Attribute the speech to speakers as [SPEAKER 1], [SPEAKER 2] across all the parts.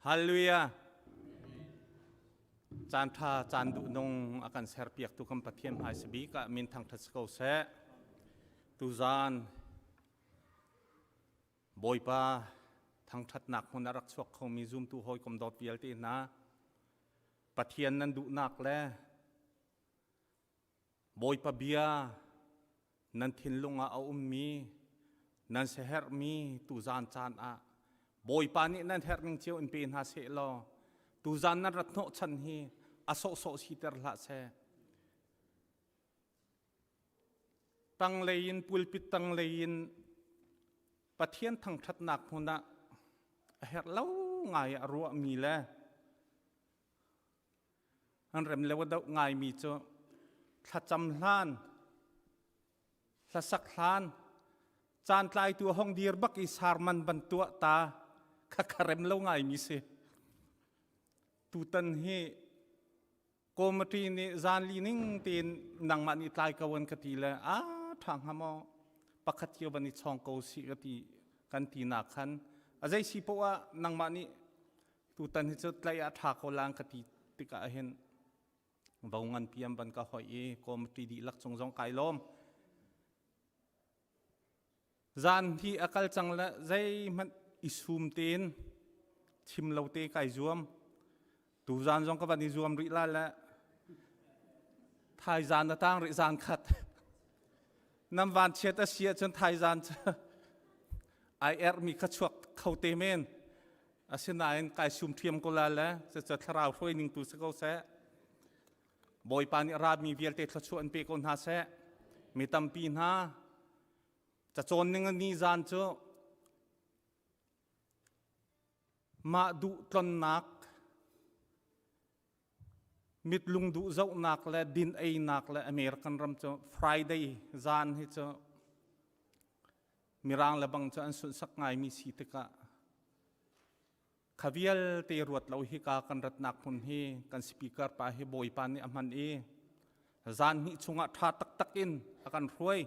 [SPEAKER 1] ฮาเลลูยาจานท่าจานดุนงอาการเสร์เปียกตุกมปะเทียมไฮสบีกะมินทางทัศกเสตุจานบอยปาทางทัดหนักคนรักชวกเขามีซุ่มตุหอยกมดอดเวียลตีนะปะเทียนนั้นดุหนักแลบอยปาเบียนันทินลงเอามีนันเสร์มีตุจานจานอะบอยปานี่นั่นเฮร์มิงเชียวอินเป็นหาเสลอตุจานนั้นรัตโนชันฮีอโศกสีเตอร์ละเสตั้งเลยนปุลปิตั้งเลยนปะเทียนทางทัดหนักคนน่ะเฮร์เล่าไงรัวมีแลอันเริ่มเลวดาวไงมีเจ้าถ้าจำล้านถ้าสักล้านจานลายตัวห้องดีร์บักอิสารมันบรรตัวตาข้าคารมเล่าไงมีเสตุตันเฮโกมตีนี่จานลีนิ่งตีนนังมันอิตายกวนกติละทางหามอปักเทียบันิช่องเกาสิกติกันตีนักขันอาศัยสิปว่านังมันนี่ตุตันเฮจะไล่อาทากโลางกติติกาเห็นบ่าวงันเพียมบันก็หอยโกมตีดีลักจงไก่ล้อมจานที่อากาศจังละใจมันอิสุมเตีนชิมเหลาเตไก่จวมตูจานจงกับวันนี้จวมริลาละไทยจานตั้งริจานขัดน้ำวันเชียตเชียจนไทยจานไอมีขชวกเข้าเตเมนอาเซนายไก่ชุมเทียมกุลาละจะทราวช่วยนิ่งตูสกาวเสบอยปานิราบมีเวียลเตทชวนเปกอนหาเสมีตัมปีนหาจะจนนึงนี่จานเจ้ามาดูตนนักมิดลุงดูเจ้านักและดินไอนักและอเมริกันรำเจ้า Friday จานให้เจ้ามีร่างและบางเจ้าอันสุดสักไงมีสิทธิกะขวิลเตรวดเราฮิกากันรัตนักคนเฮกันสปีกเกอร์ไปให้บอยปานี่อมันจานฮิชงะท่าตักอินอาการรวย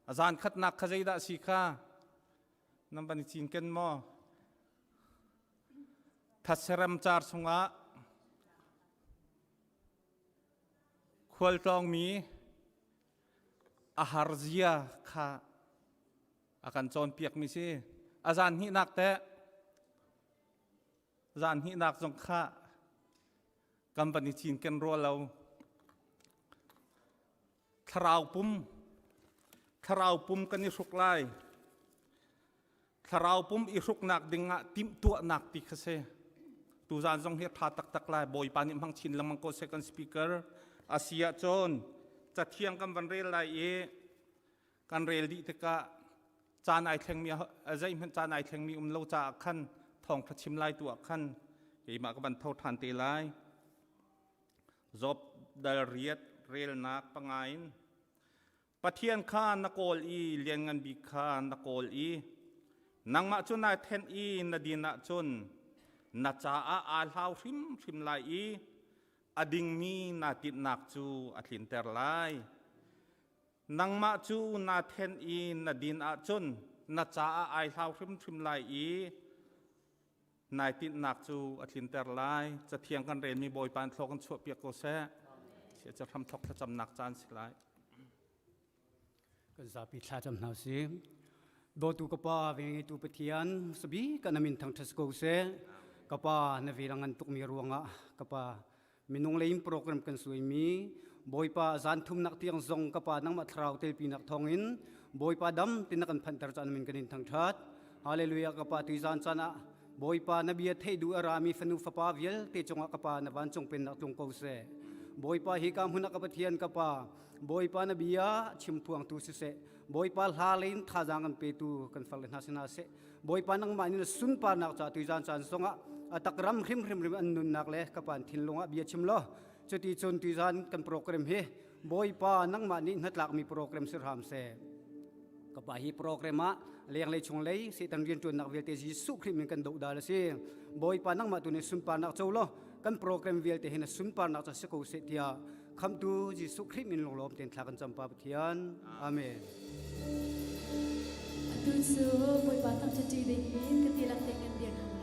[SPEAKER 1] อาจารย์ขัดนักขจัยดาสิกานั่นเป็นจริงกันมั้งทัศรำจาร์สงะควรต้องมีอาหารเสียค่ะอาการจนเปียกมิสิอาจารย์หินักแต่อาจารย์หินักสงค่ะกำบันจริงกันรัวเราคราวปุ่มคราวปุ่มกันนี่สุกไล่คราวปุ่มอีสุกหนักดึงอ่ะติมตัวหนักติกเสตูจานจงเฮียท่าตักไล่บอยปานิมังชินละมังโกเซกันสปีกเกอร์อาเซียจนจะเที่ยงกันวันเรลไลกันเรลดิตกะจานไอแทงมีอาศัยมันจานไอแทงมีเราจะขั้นทองพระชิมไล่ตัวขั้นยี่มากันเท่าทันเตไลจบดาเรียดเรลนักปังไงปะเทียนข้านักโกลอีเลียงเงินบิข้านักโกลอีนังมาจุนนายเทนอีนาดีนาจุนนาจาอาลาวริมไลอีอดิงมีนาติดนักจูอัดลินเตอร์ไลนังมาจูนาเทนอีนาดีนาจุนนาจาอาลาวริมไลอีนายติดนักจูอัดลินเตอร์ไลจะเทียงกันเรนมีบอยปานทอกันชั่วเปียกโกเซ่เสียจะทำทอกจำหนักจานสิไล
[SPEAKER 2] กันสาพิชาจำนาสิโดตุกป้าเวงตุปเทียนสบีกันนามินทางทัศกเสกป้านวีรังอันตุกมีรวงะกป้ามินงเลยิมโปรแกรมกันสวยมีบอยป้าจานทุมนักเตียงซงกป้านังมาทราวเตลปีนักทองอินบอยป้าดำตินักันพันตรจานมินกันอินทางทัดฮาเลลูยากป้าตุจานจานะบอยป้านบียเทดูอารามีฟนุฟป้าเวลเตจงกป้านวันจงเป็นนักจงเกเสบอยป้าฮิกามหุนักปเทียนกป้าบอยปานบียาชิมพวงตุเสบอยปาลาลินท่าจังกันเปตูกันฟังเลนหาสนาเสบอยปานังมานินสุนปานักจ่าตุจานจานสงะตักรำริมอันนุนนักเล่กับปานทินลงะบียชิมล้อจุดที่จนตุจานกันโปรแกรมเฮบอยปานังมานินนัดหลักมีโปรแกรมสิรามเสกับปาฮีโปรแกรมะเลี้ยงเลยชงเลยสิตันเรียนจนนักเวลเตจิสุขริมกันดูดาลเสบอยปานังมาตุนสุนปานักเจ้าล้อกันโปรแกรมเวลเตเห็นสุนปานักจะสกุลเสียคำดูจิสุขริมินลงลมเต็นทากันจำปาปเทียนอาเมน
[SPEAKER 3] ดูสูบอยปาตั้งใจดีกติลักเต็งเงินเดียนทำไม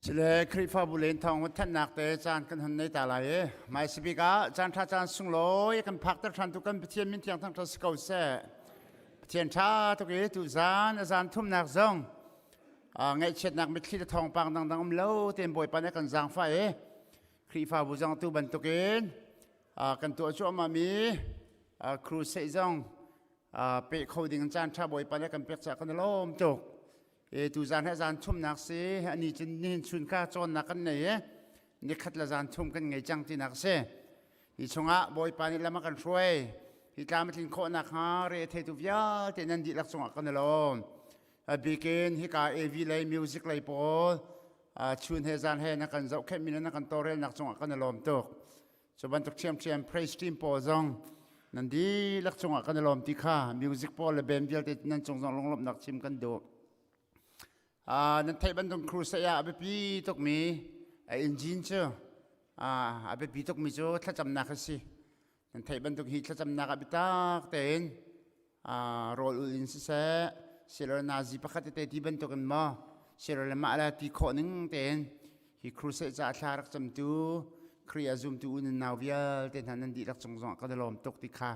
[SPEAKER 3] เฉลยคริฟ้าบุเรนทองวัฒนนักเตจานกันหันในตาลายไม่สบิกาจานท่าจานสุงลอยกันพักตะทันตุกันเทียนมินเทียงทั้งทัศกาวเสเทียนชาตุกีตุจานทุ่มนักซองไงเช็ดนักมิตรที่ทองปังดังๆเล่าเต็มบ่อยปานกันจางไฟคริฟ้าบุจังตุบันตุกินกันตัวชั่วมามีครูเซจงเปะเขาดิ่งจานชาบ่อยปานกันเปียกจากกันล้มจกตูจานให้จานทุ่มนักเสียอันนี้จะนินชุนข้าจนนักกันไหนนี่ขัดละจานทุ่มกันไงจังที่นักเสียอีชงะบอยปานิละมากันช่วยอีกามาทิ้งโคนักฮาเรเทตุวิาเตนันดีลักษณะกันลมบีเกนฮิกาเอวีไลมิวสิกไลโปชุนให้จานให้นักกันเจ้าแค่มีนักกันโตเรนักษณะกันลมตกสบันตุกเชียมเพรสทีมโปซองนันดีลักษณะกันลมที่ข้ามิวสิกโปเลเบมเดียลเตนันจงลงลมนักชิมกันดูนั่นไทยบันทึกครูเสียอาเบปีตกมีอินจินเจ้าอาเบปีตกมีเจ้าถ้าจำนักสินั่นไทยบันทึกฮิตถ้าจำนักอาเบตักเต็นโรลอุลินเสียเชลนาซีพักเตที่บันทึกกันมาเชลเลมาอะไรที่คนหนึ่งเต็นฮิครูเสียจะอารักจำตูครีอาซุมตูนนาวเวียเต็นนั้นดีรักจงจงก็ได้ลมตกติค่ะ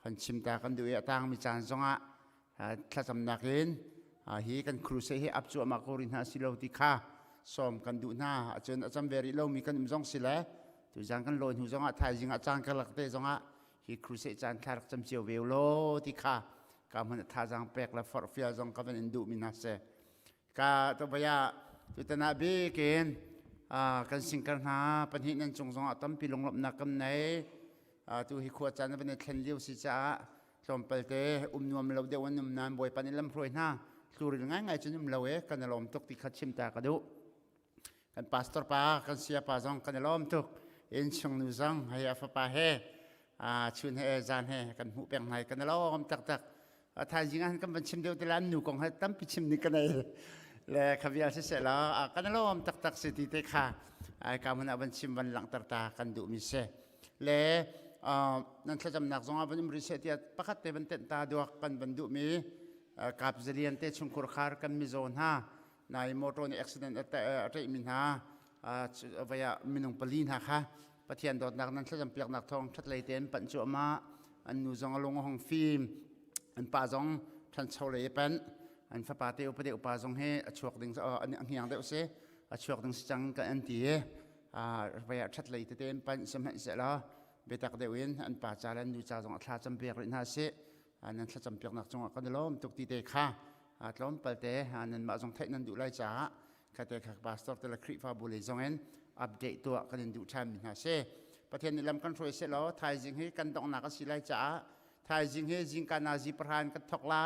[SPEAKER 3] หันชิมตากันดูยตังมีจานจงถ้าจำนักเห็นฮีกันครูเสียอับจวบมาโครินหาสิโลติค่ะสอมกันดูหน้าจนอาจารย์เวริโลมีกันจงสิแลตุจังกันลอยหูจงไทยจิงอาจารย์กันหลักเตจงฮีครูเสียจานทารักจำเจียวเวลโลติค่ะกำมันท่าจังเปกและฟอร์ฟิอาจงกันอินดูมินาเซกาตัวพยาตุตนาเบเกนกันสิงกันหาปัญหานั้นจงตั้มปีลงลบนักกันไหนตัวฮีขวดจานเป็นเทนเลียวสิจ้าสอมเปิลเตนวมเราเดวันนุ่มนานบ่อยปันนี้ลำพรวยหน้าสูริง่ายๆจนเรากันลมตกติดขัดชิมตากระดูกันพาสตอร์ปากันเสียปาจงกันลมตกเอ็นชงนูจังให้อาฟปาเฮชุนให้จานให้กันหูเปียงให้กันลมตักทายจริงอันกันเป็นชิมเดียวแต่ละหนูกองให้ตั้มปิชิมนี่กันเลยและขวิอาเสร็จแล้วกันลมตักสิติเตค่ะการมันเป็นชิมวันหลังตากันดูมิเสและนั่นถ้าจำหนักจงอาเป็นบริษัทที่ประคัตเตเป็นเต็นตาดวกกันบรรดุมีกับเรียนเตชุนคุรคาร์กันมิโซนฮะในมอเตอร์ในอุบิเหตุอะไรมินฮะวิยามินุงปลีนฮะค่ะปะเทียนดอดนักนั้นถ้าจำเปียกนักทองชัดเลยเต็นปัญจุมาอันนูจงลงห้องฟิล์มอันป้าจงทันเช่าเลยเป็นอันฟ้าป้าเตอุปเดอุป้าจงให้ชวกดึงอันนี้อย่างเดียวเสียชวกดึงจังกันอันที่วิยาชัดเลยเต็นปัญสมัยเสร็จแล้วเบตักเดวินอันป้าจารันดูจ่าจงท่าจำเปียกเลยนะเสียอันนั้นถ้าจำเปียกนักจงก็ได้ล้มตกตีเตะค่ะล้มเปิดเตะอันนั้นมาจงเทนั้นดูไล่จ้าคาเตะขักบาสตอร์แต่ละคลิปฟาบุรีจงเอ็นอัปเดตตัวกันดูทำนะเช่ประเทศนี้ลำกันช่วยเสร็จแล้วไทยจริงให้กันต้องนักสิไล่จ้าไทยจริงให้จริงการนาซีประธานกันทอกไล่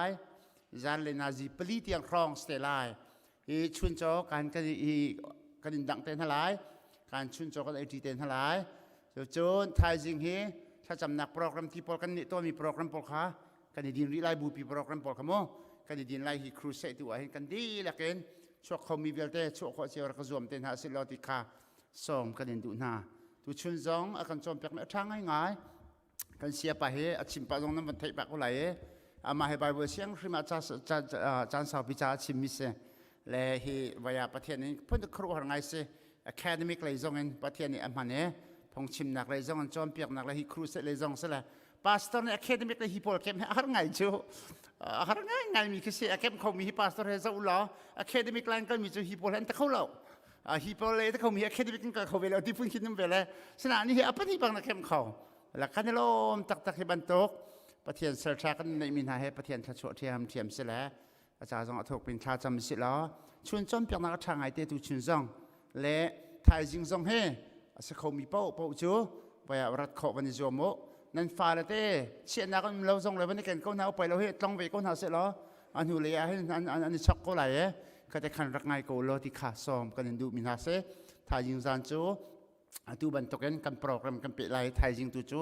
[SPEAKER 3] จานเลยนาซีปลีเตียงครองสเตไลอีชุนโจการกันดังเต้นทลายการชุนโจกันไอทีเต้นทลายจนไทยจริงให้ถ้าจำนักโปรแกรมที่พอกันนี่ตัวมีโปรแกรมพอค่ะกันดินรีไลบูปีโปรแกรมพอขโมกันดินไลฮีครูเซตัวเห็นกันดีละกันช่วงเขามีเวลเตช่วงเขาเสียรักจวมเต้นหาสิลอติคาส่งกันดินดูหน้าตัวชุนจงอาการจอมเปียกเนี่ยช่างง่ายๆกันเสียไปเฮอชิมปะจงนั้นมันเทปะก็ไหลมาให้ใบเบอร์เสียงขึ้นมาจานสาวพิจารชิมมิเซและฮีวิยาประเทศนี้เพิ่งจะครูหางไงเซอะคาเดมิกเลยจงเงินประเทศนี้อันมันเนี่ยพงชิมนักเลยจงจอมเปียกนักเลยฮีครูเซเลยจงเสละพาสตอร์เนี่ยอะคาเดมิกเลยฮีโพลเข้มหาไงจูหาไงมีคือเสียเข้มเขามีฮีพาสตอร์เฮซ่าอุลาอะคาเดมิกแรงก็มีจูฮีโพลเห็นแต่เขาเล่าฮีโพลเลยแต่เขามีอะคาเดมิกก็เขาเวลาที่พุ่งคิดนั่นเวลาสนามนี้อัปนี้บางนักเข้มเขาหลักการลมตักให้บรรทุกประเทศเซอร์ชากันในมินหาให้ประเทศทัชโชเทียมเทียมเสละอาจารย์จงถูกเป็นชาจำสิแล้วชวนจอมเปียกนักทางไอเตตุชุนจงและไทยจิงจงเฮสเขามีเป้าจูไปรัดขอวันนี้จวมโมนั่นฟาเลเต้เชียนักเราจงเลยวันนี้กันก็น่าไปเราเฮต้องไปก็น่าเสร็จแล้วอันหูเลยให้อันนี้ช็อกก็ไหลก็จะขันรักไงก็โลที่ขาซ้อมกันดูมินาเซไทยจิงจานจูดูบรรทุกกันโปรแกรมกันเปิดไลไทยจิงตูจู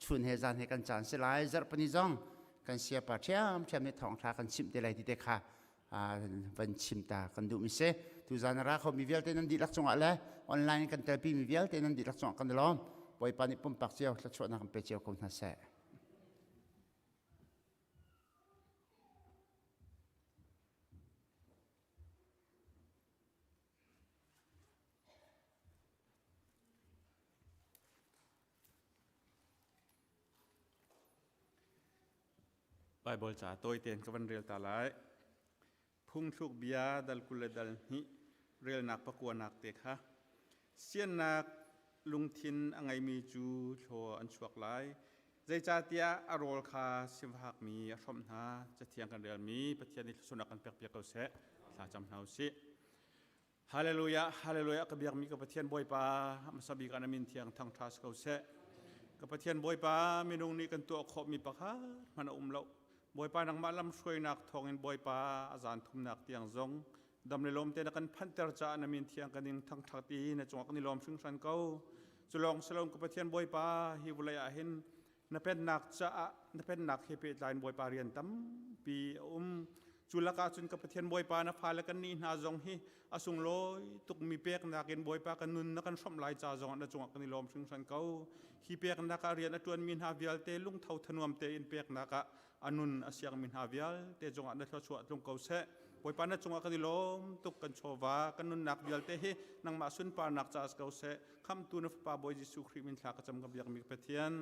[SPEAKER 3] ชวนเฮจานให้กันจานเสร็จไลจัดปนิจงกันเสียปะเทียมในท้องทากันชิมเดลัยที่เด็กค่ะวันชิมตากันดูมิเซทุจานรักเขามีเวลเตนันดีลักษณะแล้วออนไลน์กันเตปีมีเวลเตนันดีลักษณะกันล้อมไว้ปานิปุ่มปักเจียวลักษณะกันเปเจียวคนน่าเสะ
[SPEAKER 1] Bible cha tôi tiền cái vấn real ta lại phung thuk bia dal kule dal hi real nak pakua nak te kha sian nak lung thin angai mi chu tho an chuak lai zai cha tia arol kha simhak mi asom na cha thiang kan real mi pathian ni sunak kan pek pek ko se la cham hau si hallelujah hallelujah ka biak mi ka pathian boy pa masabi kan amin thiang thang thas ko se ka pathian boy pa minung ni kan tu kho mi pakha mana umlo boy pa nang malam soi nak thong in boy pa azan thum nak tiang zong dam le lom te na kan phanter cha na min thiang kanin thang thati na chong kan lom sing san ko chulong salom ka pathian boy pa hi bulaya hin na pen nak cha na pen nak hi pe line boy pa rian tam pi chulaka chun ka pathian boy pa na phala kan ni na zong hi asung loi tuk mi pek na ken boy pa kan nun na kan som lai cha zong na chong kan lom sing san ko hi pek na ka rian atun min ha vial te lung thau thanuam te in pek na ka anun asyang min havial te jonga na thwa chuat lung ko se boy pa na chunga kan lom tuk kan chowa kan nun nak vial te hi nang ma sun pa nak chas ko se kham tu na pa boy jisu khri min thla ka cham ka biak mi pathian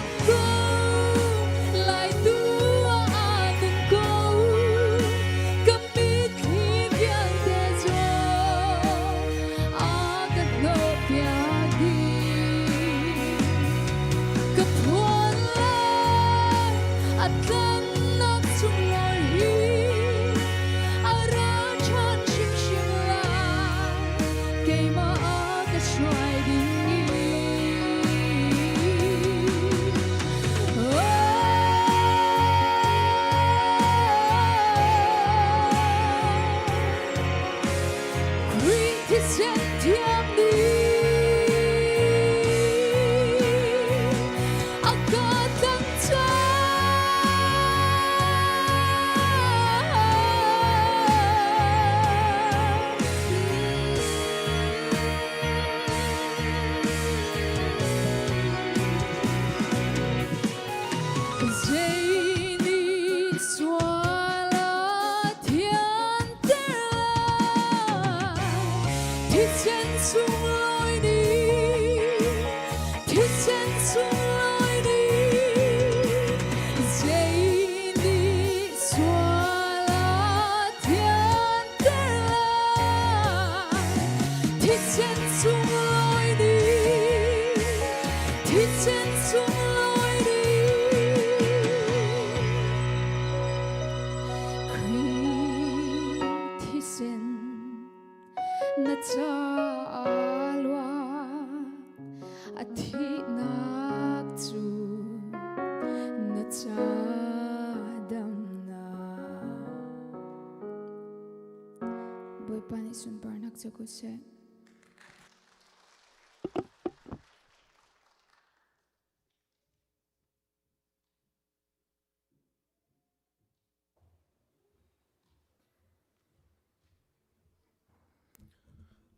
[SPEAKER 4] Yeah.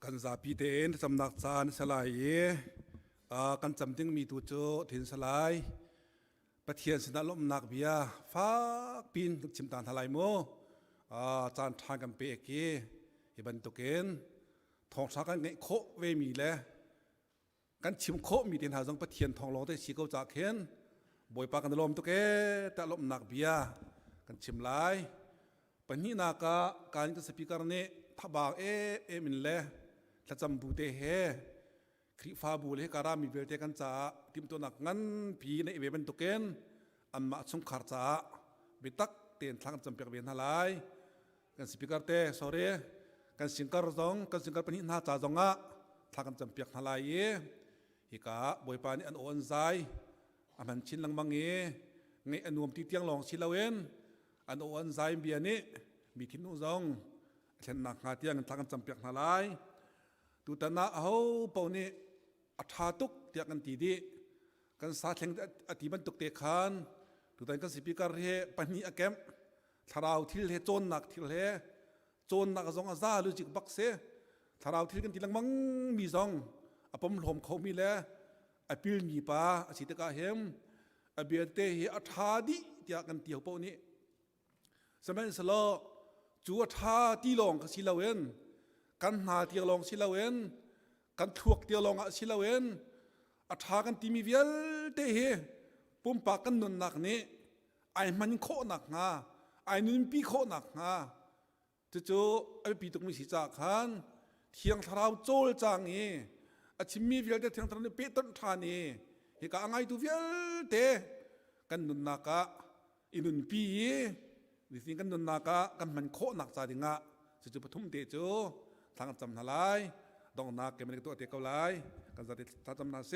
[SPEAKER 1] กันซาปีเตนสำนักจานสลายกันจำจึงมีตัวโจถิ่นสลายประเทียนสนาลมนักเบียฟ้าปีนชิมตานทลายโมจานทางกันเปกเกฮิบันตุเกนทองสากันเงโคเวมีแลกันชิมโคมีเตียนหาจังประเทียนทองลงได้ชีเกาจากเข็นบอยปากันลมตุเกแต่ลมนักเบียกันชิมลายปนี้นากาการจะสปีการเนทับบางมินแลถ้าจำบูเตเฮคริฟ้าบูเลการามีเวลเตกันจ้าทิมตัวนักงั้นพีในเวบันตุเกนอันมาสงขารจ้าบิตักเตียนทางจำเปียกเวียนทลายกันสปีการเตสอรี่กันสิงการจงกันสิงการปนินาจ้าจงทางจำเปียกทลายฮิกาบอยปานี่อันโอนใจอันมันชินลังมังเงอันนวมตีเตียงลองชิลาเวนอันโอนใจเบียนี่มีทิมนุจงเช่นนักงาเตียงทางจำเปียกทลายตุตนาเอาปนี่อัฐาตุกเตียกันตีดีกันสาเทงอธิบันตุกเตขันตุตันกันสิปีการเฮปนีอเกมทาราวทิลเฮโจนนักทิลเฮโจนนักจงอาซาลุจิกบักเซทาราวทิลกันทีลังมังมีจงอปมหลมเขามีแล้วอปิลมีปาสิตกาเฮมอเบียเตเฮอัฐาดิเตียกันเตียวปนี่สมัยสโลจูอัฐาตีลองกับศิลาเวนกันหาเตียลองศิลาเวนกันทวกเตียลองศิลาเวนอัฐากันตีมีเวลเตเฮปุ่มปากกันนุนหนักนี้ไอ้มันโคหนักงาไอ้นุนปีโคหนักงาจู่ๆไอ้ปีตุกมีสิจากขันเทียงทาราวโจลจางนี้อาชิมีเวลเตเทียงทาราวเปตันทานีเฮกอังไงตัวเวลเตกันนุนนักอินุนปีดิสิกันนุนนักกันมันโคหนักจาดิงะจู่ๆปฐุมเตจูทางจำทลายดองนักเก็บมันตัวเตะเกาไลกันจะติดจำนาเส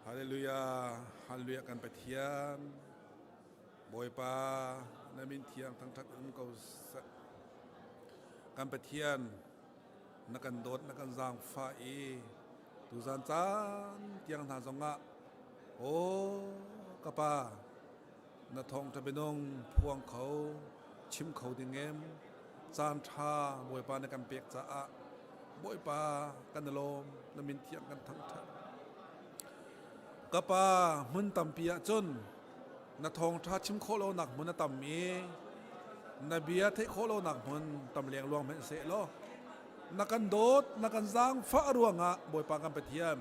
[SPEAKER 1] ฮาเลลูยาฮาเลลูยากันไปเทียนบอยปานามินเทียงทั้งทัดอันเกากันไปเทียนนักกันโดดนักกันจางฟ้าตูจานจานเทียงทางสงะโอ้กะปานาทองจะเป็นองพวงเขาชิมเขาดิงเงมจานทาบอยปาในกันเปียกจ้าบอยปากันลมนามินเทียงกันทั้งทัดกะปามุนตัมปียจนนาทองทาชิมโคโลหนักมุนตัมมีนาเบียเทโคโลหนักมุนตัมเลียงลวงเป็นเสโลนักกันโดดนักกันจางฟ้ารวงะบอยปากันไปเทียม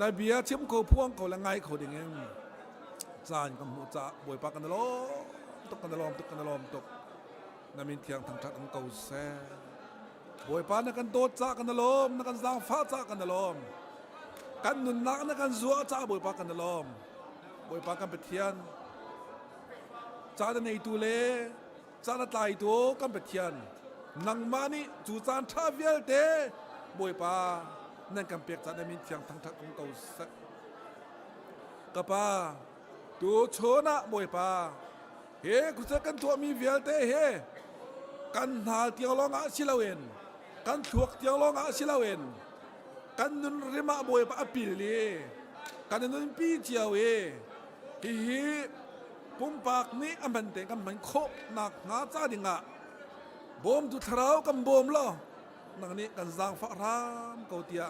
[SPEAKER 1] นาเบียชิมโคพวงเขาละไงเขาดิงเงมจานกับมูจ่าบอยปากันลมตกกันลมตกกันลมตกนามินเทียงทางทัดอันเก่าแซ่บอยปานักกันโดดจ่ากันลมนักกันจางฟ้าจ่ากันลมกันนุนนักนักกันซัวจ่าบอยปากันลมบอยปากันไปเทียนจ่าในตัวเล่จ่าในตายตัวกันไปเทียน
[SPEAKER 4] นังมานี่จูจานท่าเวลเตบวยปานั่นกำเปียกจัดมินเทียงทั้งทักของเก่าสักกปาดูโชนะบวยปาเฮกุศลกันตัวมีเวลเตเฮกันหาเตียงลองอาศิลาเวนกันถวกเตียงลองอาศิลาเวนกันนุนริมาบวยปาปิลีกันนุนปีเจียวเอฮีปุ่มปากนี้อันเป็นเต็งกันมันโคหนักงาจ้าดิงะบอมตุทราวกันบอมล้อนังนี้กันจางฟ้ารามเกาเตีย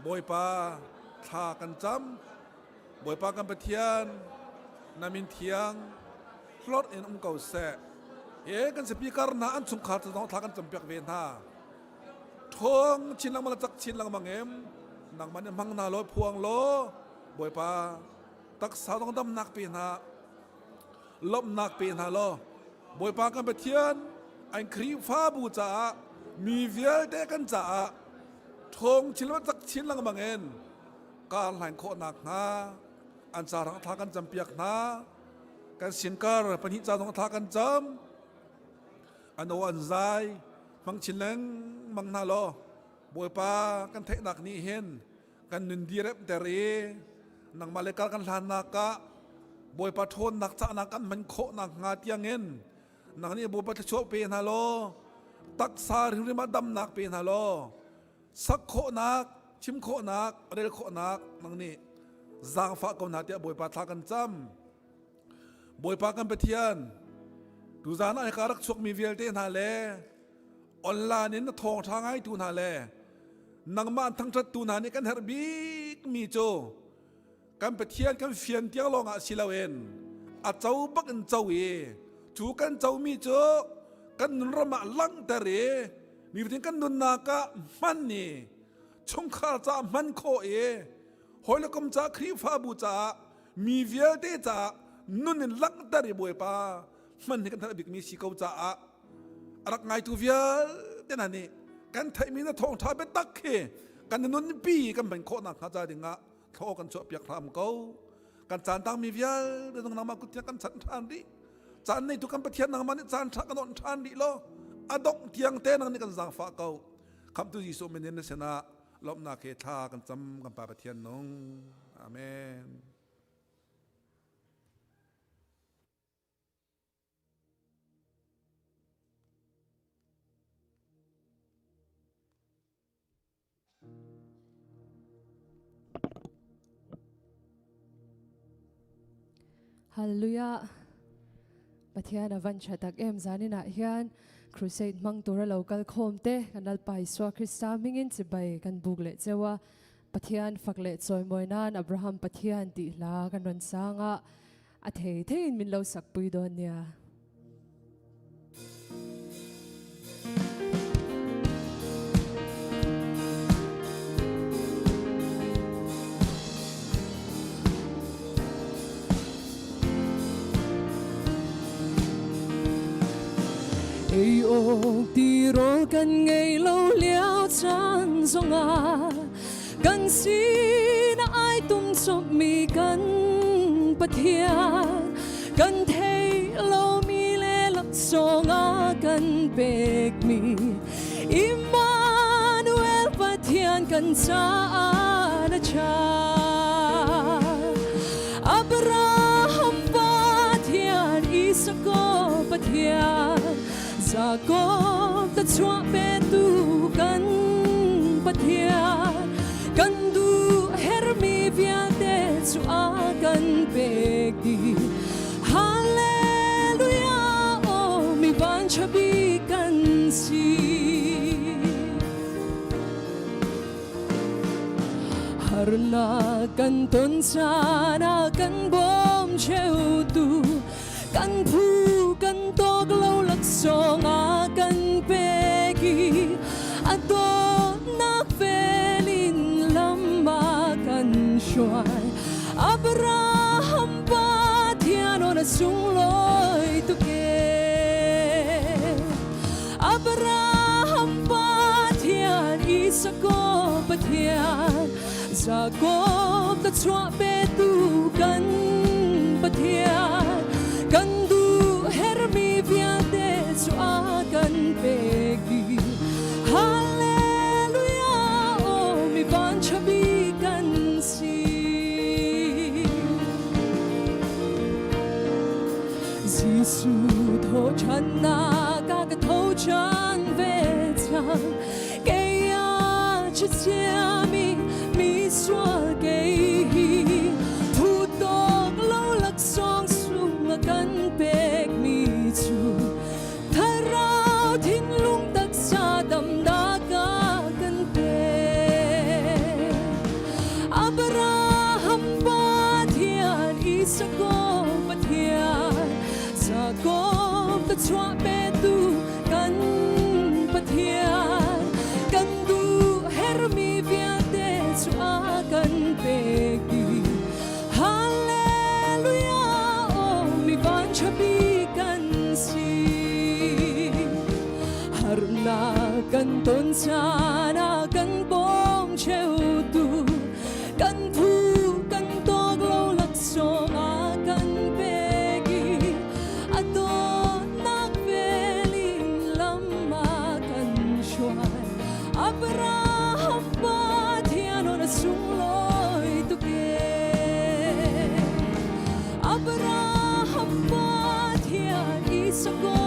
[SPEAKER 4] บวยปาทากันจำบวยปากันปะเทียนนามินเทียงรถเอ็นเก่าแสเอกันสปีกร์น่าอันสุขขาดจะต้องทากันจำเปียกเวนท่าทงชินลังมาจักชินลังมังเอ็มนังมันมังนาลอยพวงโลบวยปาตักสาวต้องดำนักปีนาลบนักปีนาโลบวยปากันปะเทียนไอ้ครีฟ้าบูจ่ามีเวียเตกันจ่าทงชินลังจักชินลังมังเอ็นการหลังโคนักนาอันสารังทากันจำเปียกนาการสินการปนิจจาต้องทากันจำอันโออันใจมังชินเลงมังนาโลบวยปากันเทนักนี้เห็นกันนุนดีเรปเตรีนังมาเลกากันลานนักะบวยปาโทนนักจะนักกันมันโคนักงาเตียงเงินนังนี้บวยปาจะโชว์เป็นฮาโลตักสาริมาดำนักเป็นฮาโลสักโคนักชิมโคนักเรลโคนักนังนี้จางฟ้าคนหาเตียบวยปาทากันจำบวยปากันไปเทียนดูจานไอ้การรักชกมีเวลเตนฮาเลออนไลน์นี่ทองทางไอ้ตูนฮาเลนังมันทั้งจัดตูนฮานี่กันเฮอร์บิกมีโจกันไปเทียนกันเฟียนเตียงลองอาศิลาเวนอาเจ้าบักอันเจ้าเอจูกันเจ้ามีโจกันนุนรมาลังเตเรมีถึงกันนุนนากะมันนี่ชงข้าจะมันโคเอหอยละกมจ่าครีฟ้าบูจ่ามีเวียเตจ่านุ่นลักตาริบวยปามันนี่กันทำบิกมีสิเขาจ่ารักไงตูเวียเตนันนี่กันไทยมีนะทองท้าเป็นตักเคกันนุ่นปีกันเป็นโคนักข้าจ่าดิงะทอกันโฉบเปียกทำเขากันจานตังมีเวียเรื่องนางมากุเทียกันสันทานดิจานในทุกกันประเทียนนางมันจานชักกันนทานดิโลอดกเทียงเตนังนี่กันจางฟ้าเขาคำตุยิสุเมเนเสนาลบนาเคทากันจำกันปาประเทียนนงอาเมน
[SPEAKER 5] ฮาเลลูยาปะเทียนวันชัตักซานินะเฮียนครูเซดมังตัวเรากัลโคมเตกันนัลไปสวาคริสต์มิงินจิบไปกันบุกเลเจว่าปะเทียนฝักเลจอยมวยนานอับราฮัมปะเทียนติลากันวันสางะอัฐเทอินมินเราสักปุยดอนเนียไอ้โอกที่รอกันไงเราเลี้ยวจันทรงอากันสีน่าไอตุ้มจบมีกันปะเทียนกันเทเรามีเล่ลับทรงอากันเบกมีอิมานูเอลปะเทียนกันจาณชาอับราฮัมปะเทียนอิสโกปะเทียนJacob ta chua pe tu kan pathia kan du hermi via te chu a kan pe ki hallelujah o mi ban chabi kan si harna kan ton sana kan bom cheu tu kan phu kan tog lo lak songa kan peki adon na felin lamba kan shwai Abraham patiano na sungloi tu ke Abraham patian Isako patian Jacob ta chua pe tu kan patian kan du hermi via te chu a kan ta chua bê tu kan pathian kan du hermi via te chua kan Becky Hallelujah oh mi van chabi kan si harna kan ton sana kan bom cheu tu kan thu kan tog lo lak so nga kan Becky adon nak velin lama kan shuai Abraham pathian on sung loi tu ke Abraham pathian isako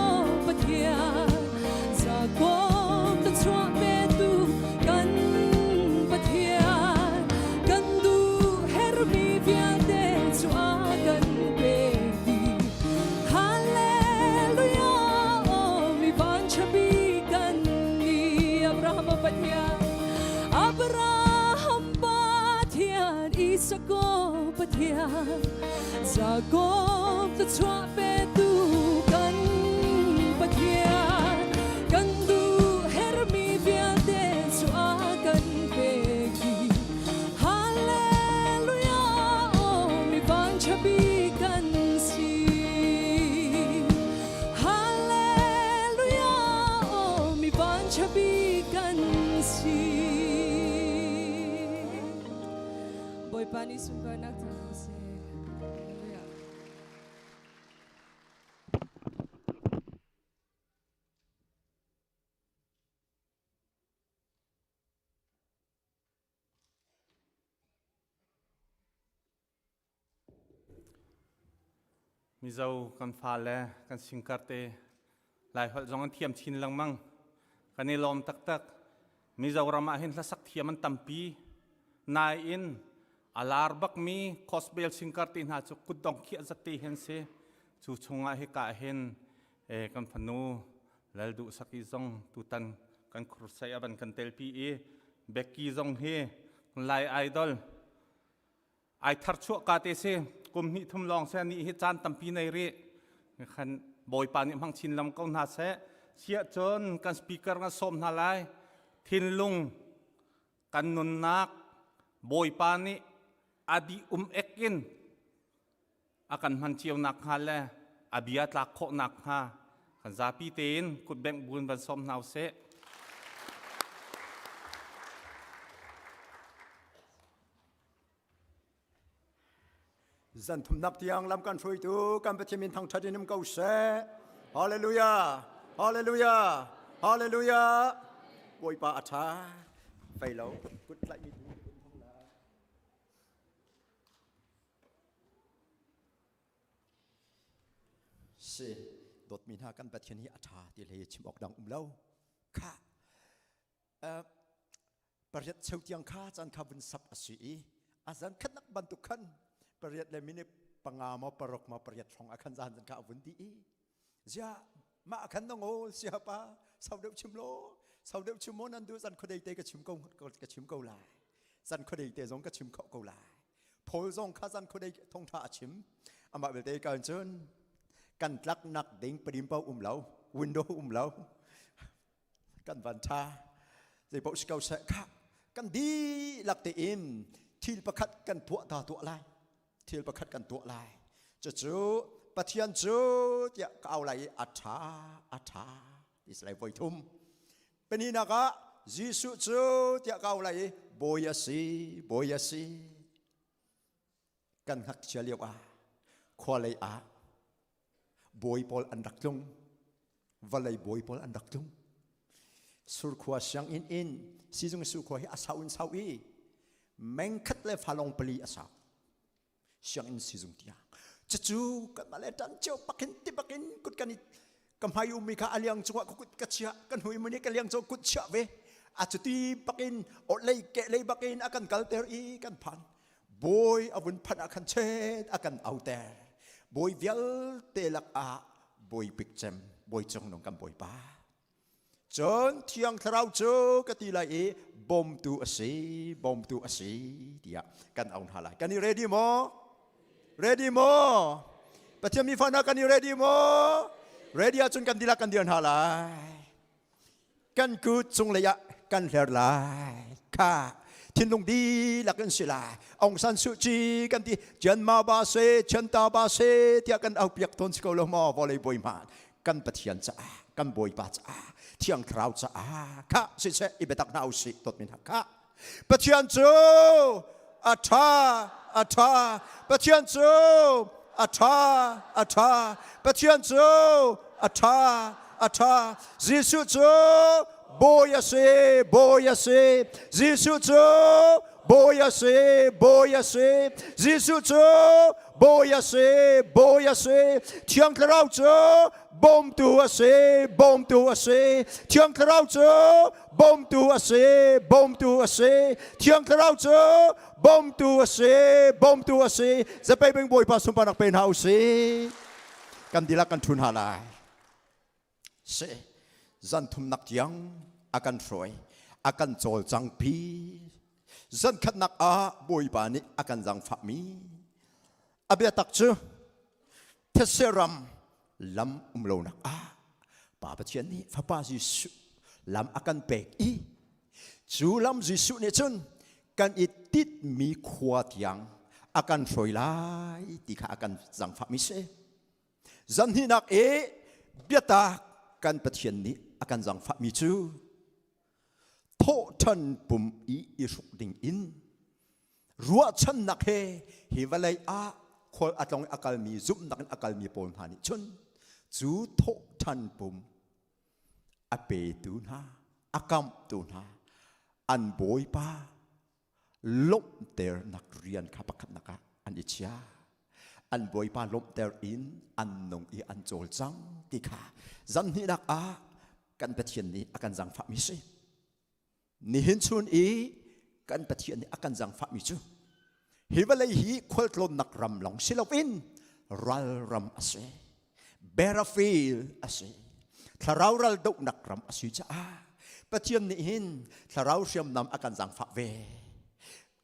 [SPEAKER 5] pathian Jacob ta chua be tu kan pathian kan du hermi via te chua kan Becky Hallelujah oh mi van chabi kan ni Abraham pathian Abraham pathian isako pathian Jacob ta chua be tu kan pathian kan du hermi via te chua kan Becky Hallelujah oh mi van chabi kan si Hallelujah oh mi van chabi kan si Boy pani sungkanak se Hallelujah
[SPEAKER 1] mi dâu kan pha le kan singkarte lai hol zong an thiam chin lang mang kan lom tak tak mi dâu rama hin la sak thiam an tampi nai in alar bak mi cosbel singkarte na chu kudong khia zati hen se chu chunga he ka hen kan phanu Lalduhsaki zong tutan kan khursai aban kan telpi Becky zong he lai idol ai thar chu ka te se kum ni thum long se ni hi chan tampi nei re khan boy pa ni mang chin lam ko na se sia chon kan speaker nga som na lai thin lung kan nun nak boy pa ni adi ekin akan man chiu nak ha le abiat la kho nak ha kan zapi ten kut beng bun ban som naw se
[SPEAKER 6] dân thum nắp tiếng làm căn phơi tu căn bát min thằng thadi nim câu se hallelujah hallelujah hallelujah bồi pa atha phải lâu cút lại đi se đột min ha căn bát hi atha ti le chim ok dang lâu khaประยัดเชวเตียงข้าจันข้าบุญสับอสีอาจารย์ขัดนักบรรทุกขันประยัดเลยมินิปังอามาปรกมาประยัดของอาคันจานจันข้าบุญดีเจ้ามาอาคันน้องโอเสียป้าสาวเดียวชิมโลสาวเดียวชิมโมนันดูจันคนใดเตะกับชิมเกาลายจันคนใดเตะซงกับชิมเกาลายพอซงข้าจันคนใดทงท่าชิมอามาเวลเตะกันจนกันลักนักเด้งปริมเป้าเหลาวินโดว์เหลากันวันชาใจบอกสเกลเสกข้ากันดีหลักเตียนที่ประคัดกันตัวตาตัวลายที่ประคัดกันตัวลายจะจูปะเทียนจูจะเอาอะไรอัฐาอิสราเอลไว้ทุ่มเป็นนี่นะคะยิสุจูจะเอาอะไรโบยสีกันหักเฉลียวควาเลยโบยบอลอันดักลงวะเลยโบยบอลอันดักลงสุรขวาช่างอินซีจงสุขวาให้อาสาอุนสาวีแมงคัดเลฟาลงปลีอาสาช่างอินซีจงเตียจะจูกันมาเลตันเจ้าปักหินติปักหินกุดกันกำไฮอุมิกาอเลียงจังหวะกุดกัจฉะกันหุยมันนี่กันเลียงจังกุดฉะเวอาจจะตีปักหินอดเลยเกะเลยปักหินอากันกัลเตอร์กันพันบอยอาวุธพันอากันเชดอากันเอาแต่บอยเวลเตลักบอยปิกเจมบอยจงนงกันบอยป้าจนเที่ยงเท้าเจอกตีไลบอมตูอสีเดียกันเอาหาไลกันนี่ ready มั้ย ready มั้ยประเทศมีฟันกันนี่ ready มั้ย เรเดียจนกันดีละกันเดียนหาลายกันกูจงเลยะกันเหลือลายข้าทินลงดีละกันสิลาองสันสุจีกันที่จันมาบาเซจันตาบาเซที่กันเอาเปียกทนสกอลมอวอลเลย์บอลมากันปะเทียนจ้ากันบอยบาจ้าเที่ยงคราวจ้าข้าสิเซอิเบตักนาอุสิตดมินหักข้าปะเทียนจูอัฐาปะเทียนจูอัฐาปะเทียนจูอัฐาจิสุจูboya se Jesus boya se Jesus boya se thiang kharau cho bom tu ase thiang kharau cho bom tu ase thiang kharau cho bom tu ase zapai beng boy pa sumpanak pen house kan dila kan thun halai se zan thum nak tiang akan froi akan chol chang pi zan khat nak a boi ba ni akan jang pha mi abia tak chu theseram lam umlo nak a pa pa chen ni fa pa ji su lam akan pek i chu lam ji su ni chun kan itit mi khwa tiang akan froi lai ti kha akan jang pha mi se zan hi nak e bia ta kan pa chen ni akan jang pha mi chuโททันปุ่มอีสุกดิ่งอินรัวชันนักเฮฮิวาเลยอาคนอัตลงอากาศมีซุปนักอากาศมีปนหานิชนจูโททันปุ่มอเปตูนาอากามตูนาอันบอยป้าลบเตอร์นักเรียนขับขับนักอันอิจฉาอันบอยป้าลบเตอร์อินอันนงอีอันโจลจังติขาจันนี่นักอากันเป็นเช่นนี้อาการจังฝักมิสินี่เห็นชวนอีกันปะเทียนนี่อาการจังฟ้ามิจูฮิวาเลยฮีควอลโลนักรำหลงศิลปินรัลรำอาเซเบราฟิลอาเซถ้าเรารัลดุนักรำอาศิจ้าปะเทียนนี่เห็นถ้าเราเชื่อมนำอาการจังฟ้าเว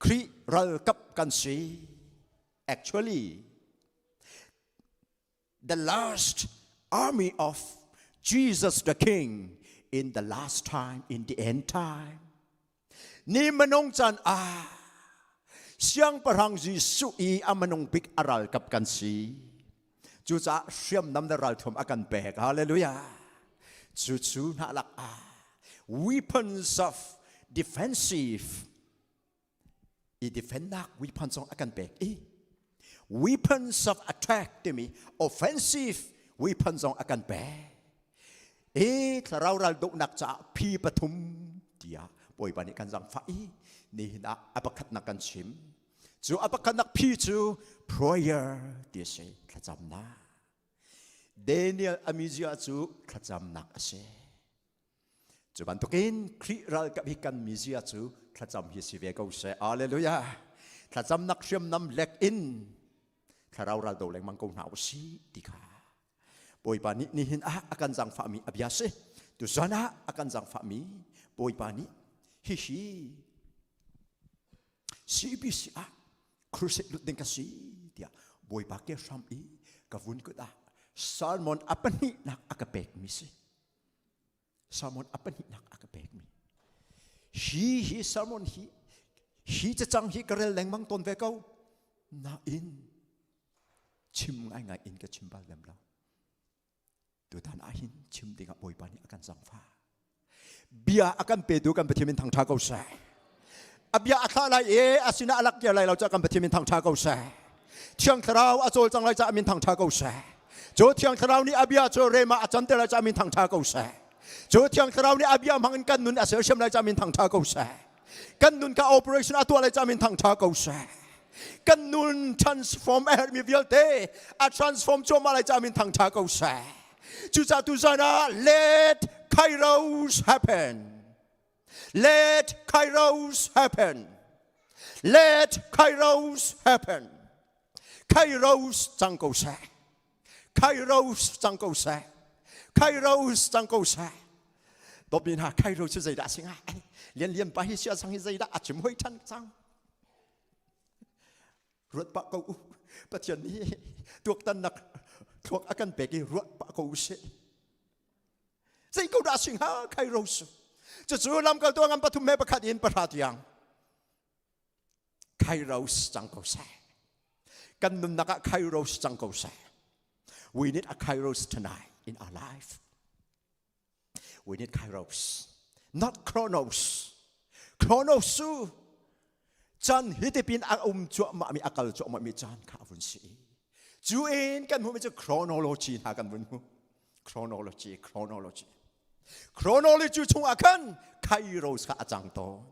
[SPEAKER 6] ครีรัลกับกันซี actually the last army of Jesus the King in the last time in the end timeนี่มนงจันอาเสียงประหังจีสุอีอามนงปิกอารัลกับกันสีจูจะเชื่อมนำดารัลทมอากันแบกฮาเลลูยาจูน่ารักอา weapons of defensive อี defend นัก weapons ของอากันแบกอี weapons of attack ที่มี offensive weapons ของอากันแบกถ้าเราดุนักจะพีปฐุมเดียบอยปานิกันจังฟ้านี่นะอภิคัตนักกันชิมจูอภิคัตนักพีจู prayer เดียเสขจำนะเดนิเอลอามิจิอาจูขจำนักเสจูบันทุกินคริรัลกับฮิกันมิจิอาจูขจำฮิสิเวกุเสอาเลลูยาขจำนักเชื่อมนำเล็กอินถ้าเราดุเล็กมังกรหนาวสีดีค่ะบอยปานินี่เห็นอาการจังฟ้ามีอภิยาเสตุจานะอาการจังฟ้ามีบอยปานิฮิชิ CEBC ครูเสกลุดเดงกสีเดียบอยปาเกชามอีกับวุ้นก็ได้ซาลมอนอัปนินักอากาเปกมิสิซาลมอนอัปนินักอากาเปกมิฮีซาลมอนฮีจะจังฮีกระเรลแรงมังต้นเวก้านาอินชิมง่ายอินกับชิมบาลเลมเราตัวท่านอาหินชิมดิ่งบอยปานิอาการจังฟ้าเบียอาการเปดูกันไปที่มินทางทางเกาแสอเบียอาคาไลอาศินาลักเกียร์ไลเราจะกันไปที่มินทางทางเกาแสเที่ยงคราวอาโจลจังไรจะมินทางทางเกาแสโจเที่ยงคราวนี้อเบียโจเรมาอาจันเตไรจะมินทางทางเกาแสโจเที่ยงคราวนี้อเบียมังกันนุนอาเซียมไรจะมินทางทางเกาแสกันนุนกับ operation อาตัวไรจะมินทางทางเกาแสกันนุน transform มีวิลเตอา transform โจมาไรจะมินทางทางเกาแสจูจาตุจานะ let Kairos happen let Kairos happen let Kairos happen Kairos จังโกแส Kairos จังโกแส Kairos จังโกแสตบยินหา Kairos จะใจด่าสิงห์เลียนไปให้เชื่อสังให้ใจด่าจิมห้อยทันจังรถปะกูปัจจุบันนี้ตัวตันนักทวกอาการเบกีรัวปะกูเส Say go da sing ha Kairos. Cho chú làm cái tuang âm pathum me pakhat in parat yang. Kairos chẳng cầu sai. Kan nun naka Kairos chẳng cầu sai. We need a Kairos tonight in our life. We need Kairos, not Chronos. Chronos su chan hitipin chuo ma mi akal chuo ma mi chan ka vun si. Chú in kan hu mi chu chronology ha kan vun hu. Chronology. Chronology chung akan Kairos ka achang to.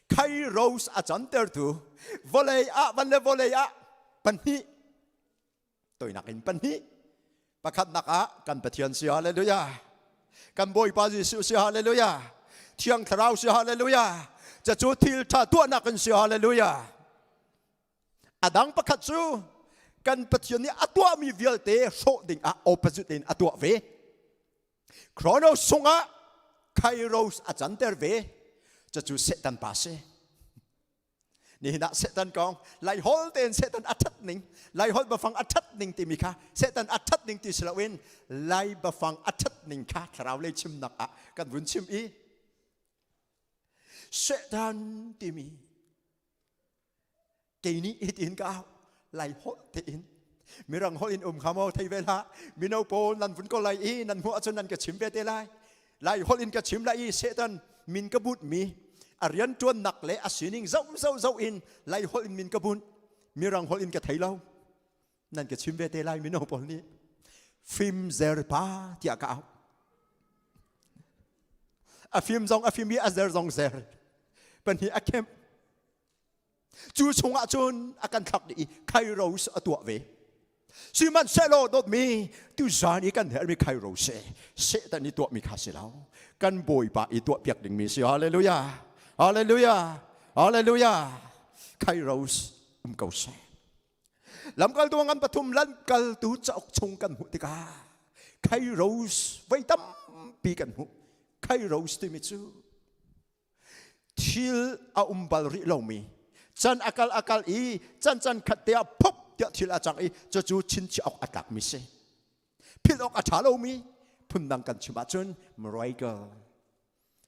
[SPEAKER 6] Kairos achang ter tu volei a van le volei a pan hi. Tôi nakin pan hi. Pakhat naka kan pathian si hallelujah. Kan boy pa si hallelujah. Thiang tharau si hallelujah. Cha chu thil tha tu nakan si hallelujah. Adang pakhat chu kan pathian ni atwa mi vialte so ding a opposite din atwa ve. Chronos sunga Kairos achang ter ve. Cha chu setan pa se. Ni na setan kong lai hol ten setan athat ning lai hol ba phang athat ning ti mi kha setan athat ning ti slawin lai ba phang athat ning kha tharau le chim nak a kan vun chim i setan ti mi ke ni itin ka lai hol te in mirang hol in khamo thei vela mino po nan vun ko lai i nan hu achon nan ka chim ve te lai hol in ka chim lai i setan min ka but mi Arian tuan nak le asining zau in lai hol in min kabun mirang hol in ka thailau nan ka chim ve te lai mino pol ni phim zer pa tia ka a phim bi a zer zong zer pan hi akem chu chunga chun akan thak ni Kairos atwa ve siman selo dot mi tu zani kan her mi Kairos se tan ni to mi khasilau kan boy pa i to piak ding mi si hallelujah. Hallelujah. Kairos cầu sai. Làm kal tuang an pathum lan kal tu chok chung kan hu tika. Kairos vai tam pi kan hu. Kairos ti mi chu. Thil a bal ri lo mi. Chan akal i chan khat tia phop tia thil a chang i cho chu chin chi ok atak mi se. Phil ok a thalo mi phun nang kan chima chun miracle.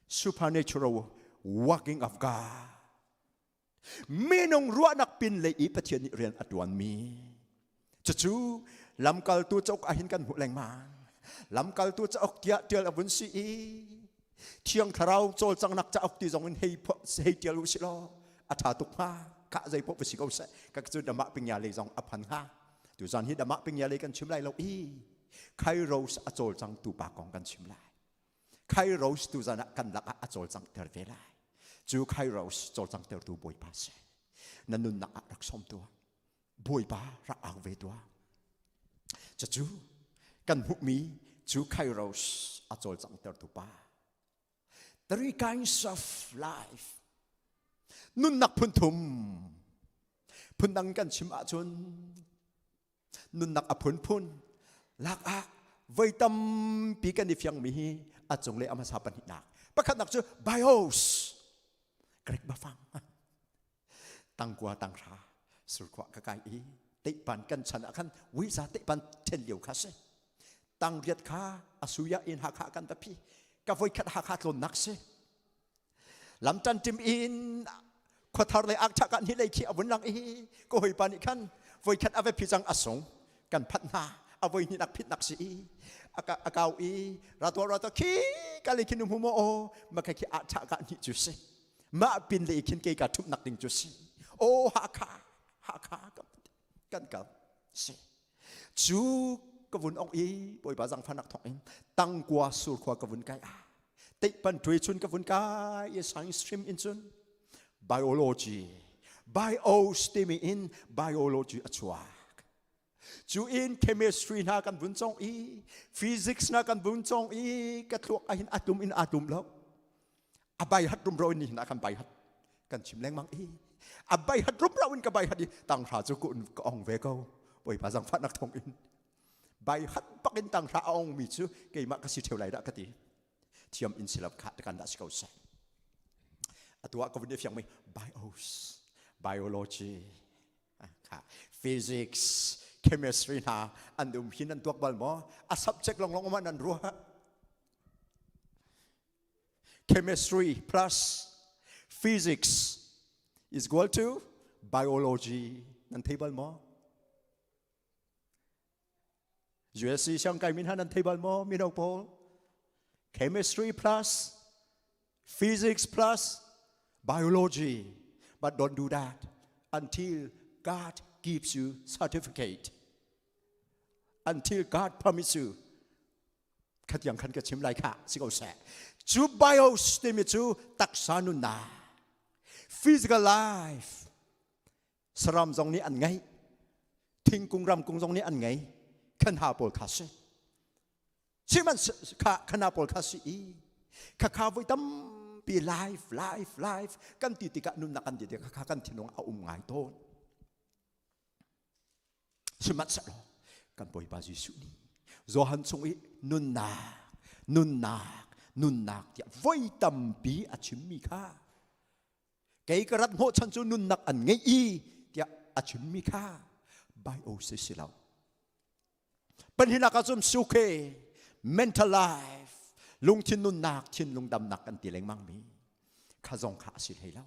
[SPEAKER 6] Supernatural working of God. Minong ruwa nak pin le ipatyan ni rian atuan mi. Chachu lam kal tu chok ahin kan huleng man. Lam kal tu chok tiel avun si i. Thiang tharau chol chang nak chok ti zong in hei tiel u si lo. Atha tuk ha ka zai pop si ko se ka chu dama pingya le zong aphan ha. Tu zan hi dama pingya le kan chim lai lo i. Kairos a chol chang tu pa kong kan chim lai. Kairos tu zan kan lak a chol chang ter ve lai. Chú Kairos chol chang ter tu boy pa se nanun na rak som tu boy pa ra ang ve tu cha chú kan hu mi chú Kairos a chol chang ter tu pa. Three kinds of life nun nak phun thum phun nang kan chim a chun nun nak a phun lak a vai tam pi kan ni fyang mi a chong le ama sa pan hi nak pakhat nak chu bios Greg bafang tăng qua tăng ra sửa qua cái ý tị bàn cân chân akan quý giá tị bàn thiên liều khá se tăng riết khá asuya in hạ khá kan tapi cả voi khát hạ khát lồn nắc se làm chân tim in khoa thar le ak cha kan hi le khi avun lang i ko hoi pan kan voi khát ave pi chang asong kan phat na avoi ni nak phit nak si akau i rato khi kali kinum humo o makaki a cha kan hi chu se ma pin le kin ke ka thup nak ding chu si o ha kha kan ka si chu ka vun ong i boi ba jang phanak thong in tang kwa sur khwa ka vun kai a te pan tui chun ka vun kai i science stream in chun biology steamy in biology achwa chu in chemistry na kan vun chong i physics na kan vun chong i ka thluk a hin atom in atom lo abai hat rum roin ni na kan bai hat kan chim leng mang i abai hat rum roin ka bai hat di tang ra chu kun ka ong ve ko boi pa jang phat nak thong in bai hat pakin tang ra ong mi chu ke ma ka si theu lai da ka ti thiam in silap khat kan da sikau sa atua ko vin fyang mai biology physics chemistry na andum hin an tuak bal mo a subject long man an ruha chemistry plus physics is equal to biology นั่นเทเบิลมอ USC ช่างไกมินฮันนั่นเทเบิลมอมิโนโพล chemistry plus physics plus biology but don't do that until God gives you certificate until God permits you ขัดยังขันกับชิมไรค่ะสิเขาแสจูไบโอสเตมิจูตักษานุนา physical life สรำตรงนี้อันไงทิ้งกุงรำกุงตรงนี้อันไงขันหาปอลคาสิชิมันขันหาปอลคาสิข้าข้าไว้ตั้มปี life กันติดกันนุนนักกันติดข้ากันที่น้องเอาไงต้นชิมันสระกันปอยบาจิสุนีZohan sung nun nak dia voi tampi achimmi kha kei karat mo chan chu nun nak an ngei I dia achimmi kha bai o se silau panhina ka zum suke mental life lung chin nun nak chin lung dam nak an ti leng mang mi kha zong kha sil hei lau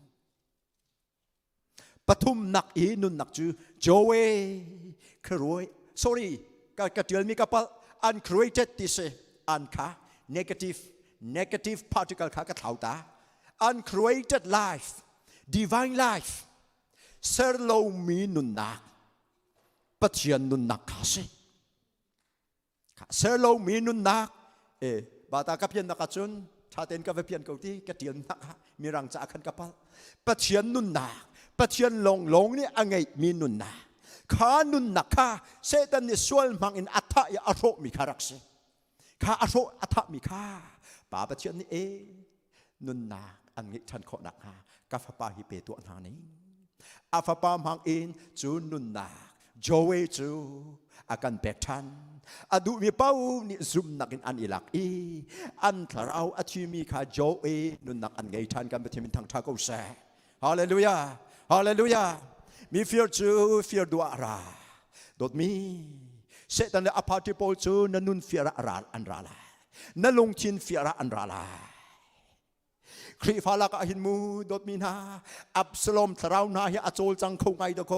[SPEAKER 6] pathum nak I nun nak chu jowe khroi sorry ka tial mi ka pa uncreated this anka negative particle ka thauta uncreated life divine life serlo mi nun nak pathian nun nak kha se serlo mi nun nak bata ka pian nak chun thaten ka pian ko ti ka tian nak mi rang cha khan ka pal pathian nun nak pathian long ni angai mi nun nakข้านุนนักข้าเซตันนิสวลมังอินอัฐยาอโรมิคารักเซข้าอโรอัฐมิข้าป่าประเทศนี้นุนนักอันนี้ฉันขอนักฮะกาฟปาฮิเปตัวนานี้อาฟปามังอินจูนุนนักโจเวจูอากันเบทันอดูมีเป้านี่ซุมนักอินอันอิลักอันทาราอัชิมีข้าโจเอนุนนักอันไงทันกันประเทศมินทางทากุเซฮาเลลูยาฮาเลลูยามีfearจูfearดูอะไรดดมีเสตันเลอพาร์ติโพลจูนันนุนfearอะไรอันไรนั่นลงชินfearอันไรครีฟาลักหินมูดดมีนาอับสลมทราวนาเฮอโจลจังคงไงดอก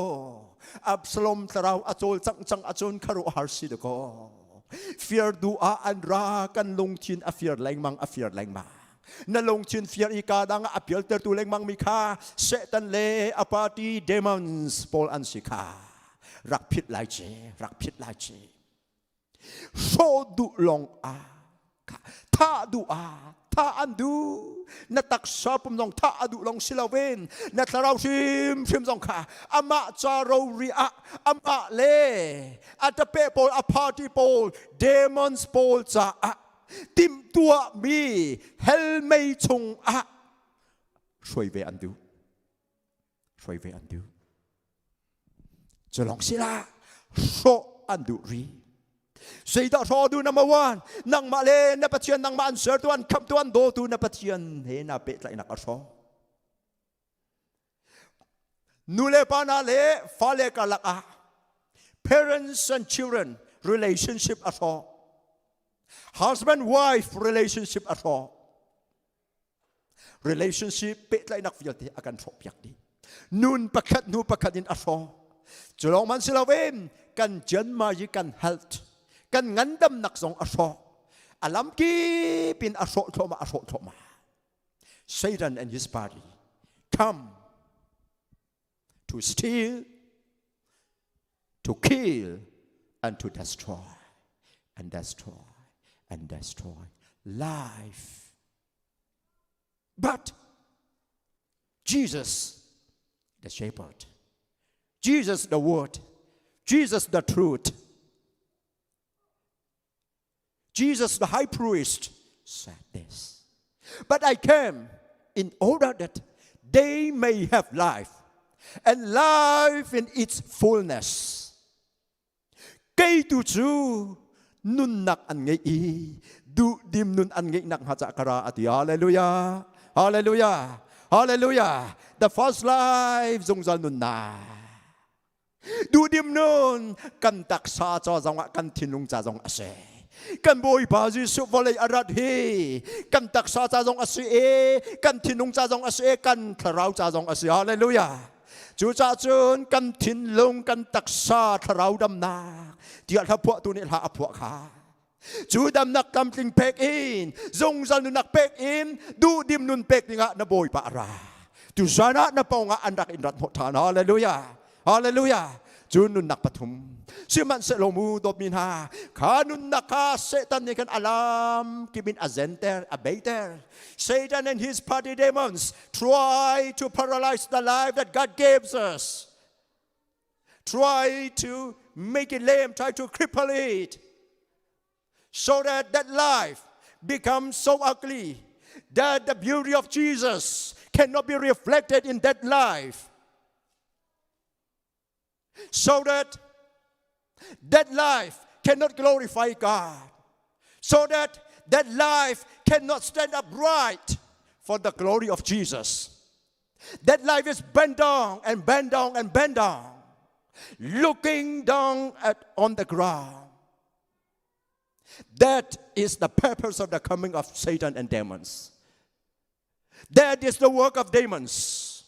[SPEAKER 6] อับสลมทราวอโจลจังอโจลคารุฮาร์ซีดอกfearดูอันรากันลงชินอ fear แรงมังอ fear แรงมังนั่นลงชินเฟียร์อีกาดังอภิลเตอร์ตุเลงมังมิคาเซตันเลอปาตีเดมอนส์ปอลอันสิคารักพิษหลายเจโซดุลงอาท่าดูอาท่าอันดูนัตักซาปุ่มลงท่าดูลงสิลาเวนนัทเราชิมซงขาอามาจาโรริอาอามาเลอัตเปโปลอปาตีโปลเดมอนส์ปอลจ้าติมตัวมีเฮลไม่ชงช่วยเวอันดูจะลองสิละโซอันดูรีสิ่งที่รอดูนัมเบอร์วันนังมาเลนับเชียนนังมาอันเสือตัวอันคำตัวอันโดตูนับเชียนเฮนับเป็ดไหลนักอัศนูเลปานาเลฟาเลกาลักparents and children relationship อัศhusband wife relationship at all relationship เป็ดไลนักฟิลต์อาการทบยักดีนูนประคัดอินat allจะลองมันสิลาเวนกันเจนมายิกัน health กันงันดำนักสองat allอาลัมกีเป็นat allโทมา Satan and his party come to steal to kill and to destroy life. But Jesus, the shepherd, Jesus, the word, Jesus, the truth, Jesus, the high priest, said this. But I came in order that they may have life, and life in its fullness. Kay tu chu nun nak an ngay du dim nun an ngay nak haja kara ati hallelujah the first life zong zal nun na du dim nun kan tak sa cho zong kan thinung cha zong ase kan boi ba Jesu volei arat hi kan taksa cha jong asu e kan thinung cha jong asu e kan tharau cha jong asu hallelujah chu cha chun kan thin lung kan taksa tharau dam na dia tha phwa tu ni ha phwa kha chu dam nak kam tling pek in zong zal nu nak pek in du dim nun pek ninga na boi pa ra tu zana na paunga andak indrat mo than hallelujah hallelujah chu nun nak pathum siman se lomu dop min ha kanun naka Satan ni kan alam kibin azenter abater Satan and his party demons try to paralyze the life that God gives us, try to make it lame, try to cripple it, so that that life becomes so ugly that the beauty of Jesus cannot be reflected in that life, so that that life cannot glorify God, so that that life cannot stand upright for the glory of Jesus. That life is bent down and bent down and bent down, looking down on the ground. That is the purpose of the coming of Satan and demons. That is the work of demons,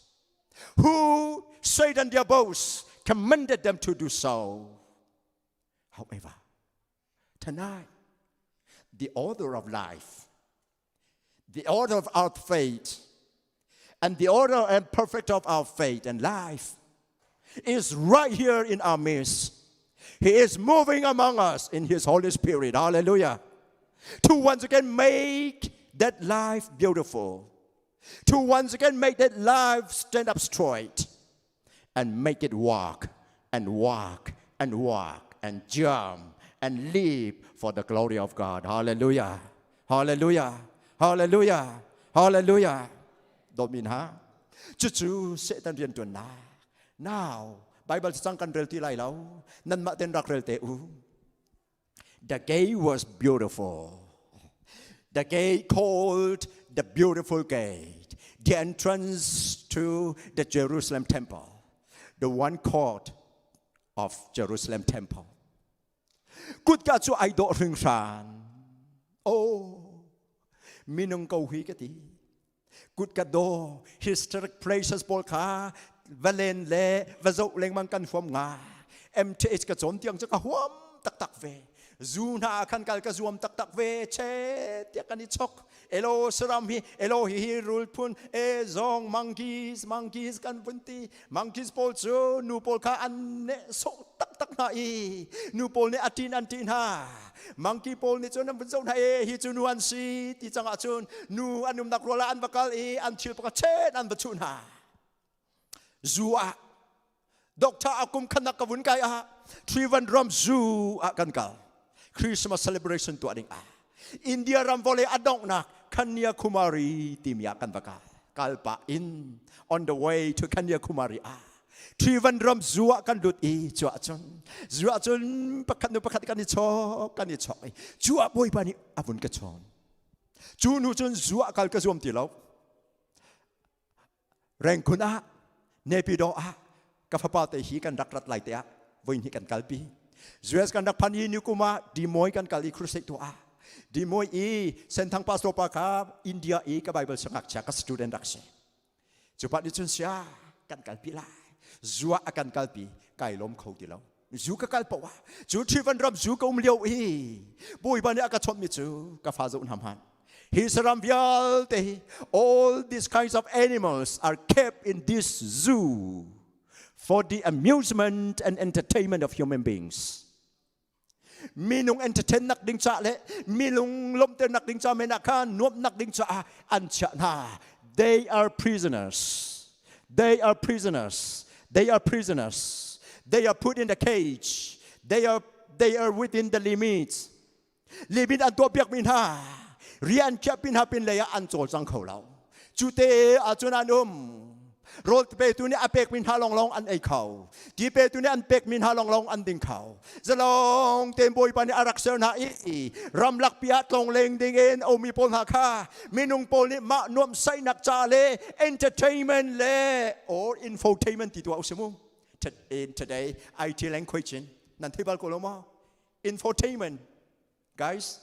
[SPEAKER 6] who Satan their boss commanded them to do so. However, tonight, the order of life, the order of our faith, and the order and perfect of our faith and life is right here in our midst. He is moving among us in His Holy Spirit. Hallelujah. To once again make that life beautiful. To once again make that life stand up straight and make it walk and walk and walk and jump and live for the glory of God. Hallelujah. Hallelujah. Hallelujah. Hallelujah. Don't mean ha? Chu Satan rian tuan na. Now, Bible sang kan rel ti lai lau. Nan ma ten rak rel te u. The gate was beautiful. The gate called the beautiful gate. The entrance to the Jerusalem temple. The one court of Jerusalem temple. Good ka chu ai do ring san. Oh, minung kau hi ka ti. Good ka do historic places bol ka valen le vazo leng mang kan phom nga. MTH ka chon tiang cha ka huam tak tak ve. Zuna kan kal ka zuam tak tak ve che tia kan chok. Elo seram hi elo hi rul pun e zong monkeys kan bunti monkeys pol chu nu pol ka an ne so tak tak na I nu pol ne atin ha monkey pol ni chu nam bun zong na e hi chu nu an si ti changa chun nu anum nak rola an bakal e an thil pa chen an bachun ha zua doctor akum khanak ka bun kai a trivan ram zu a kan kal Christmas celebration tu ading a India ram vole adong nak Kanyakumari timya kan bakal kalpa in on the way to Kanyakumari Trivan ram zua kan dut I zua chun pakat kan I chok zua boy bani abun ka chon chunu chun zua kal ka zuam ti lo reng kun a nepido a ka fa te hi kan rak rat lai te a voin hi kan kalpi zues kan dak pani ni kuma di moi kan kali crusade to a di moi I sentang pastor pa ka India I ka Bible sangak cha ka student rak se chupat ni chun sia kan kalpi la zua akan kalpi kai lom khau ti lo zu ka kalpa wa chu thivan ram zu ka liao I boy ba ni aka chom mi chu ka fa zo ham han his ram vial te all these kinds of animals are kept in this zoo for the amusement and entertainment of human beings. Minung entertain nak ding cha le minung lom te nak ding cha me nak kan nuop nak ding cha an cha na they are prisoners. They are prisoners. They are prisoners. They are put in the cage. They are within the limits. Limit an to piak min ha rian kya pin ha pin le ya an chol sang khau lao chu te a chun anum Rol pe tu ni apek min halong long an ei khau. Ti pe tu ni an pek min halong long an ding khau. Zalong tem boy pa ni arak ser na I. Ram lak piat long leng ding en o mi pol ha kha. Minung pol ni ma nuam sai nak cha le entertainment le or infotainment ti tu au semu. In today IT language nan tibal ko lo mo. Infotainment. Guys,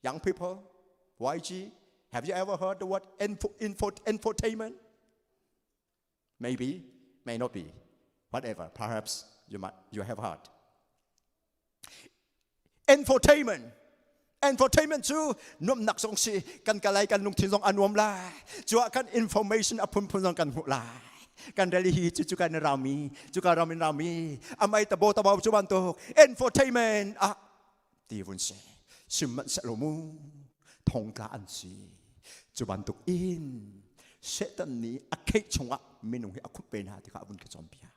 [SPEAKER 6] young people, YG, have you ever heard the word infotainment? Maybe, may not be. Whatever, perhaps you have heard. Infotainment chu nom nak song si kan kalai kan lung thin song anuam la chua kan information apun pun song kan hu la kan dali hi chu kan rami amai tabo chu ban to infotainment ti vun se sim sa lo mu thong ka an si chu ban tuk in setan ni akhe chunga minung hi akhu pen ha ti ka bun ka chom pia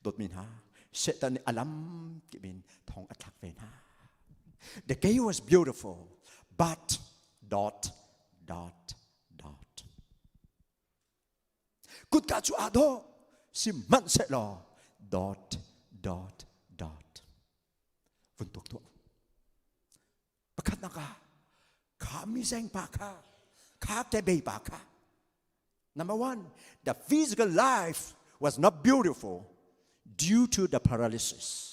[SPEAKER 6] dot min ha setan ni alam ki bin thong athak pen ha. The day was beautiful, but ... Good ka chu ado sim man se lo ... Vun tuk tuk. Bakat naka kami seng paka ka te be paka. Number one, the physical life was not beautiful due to the paralysis.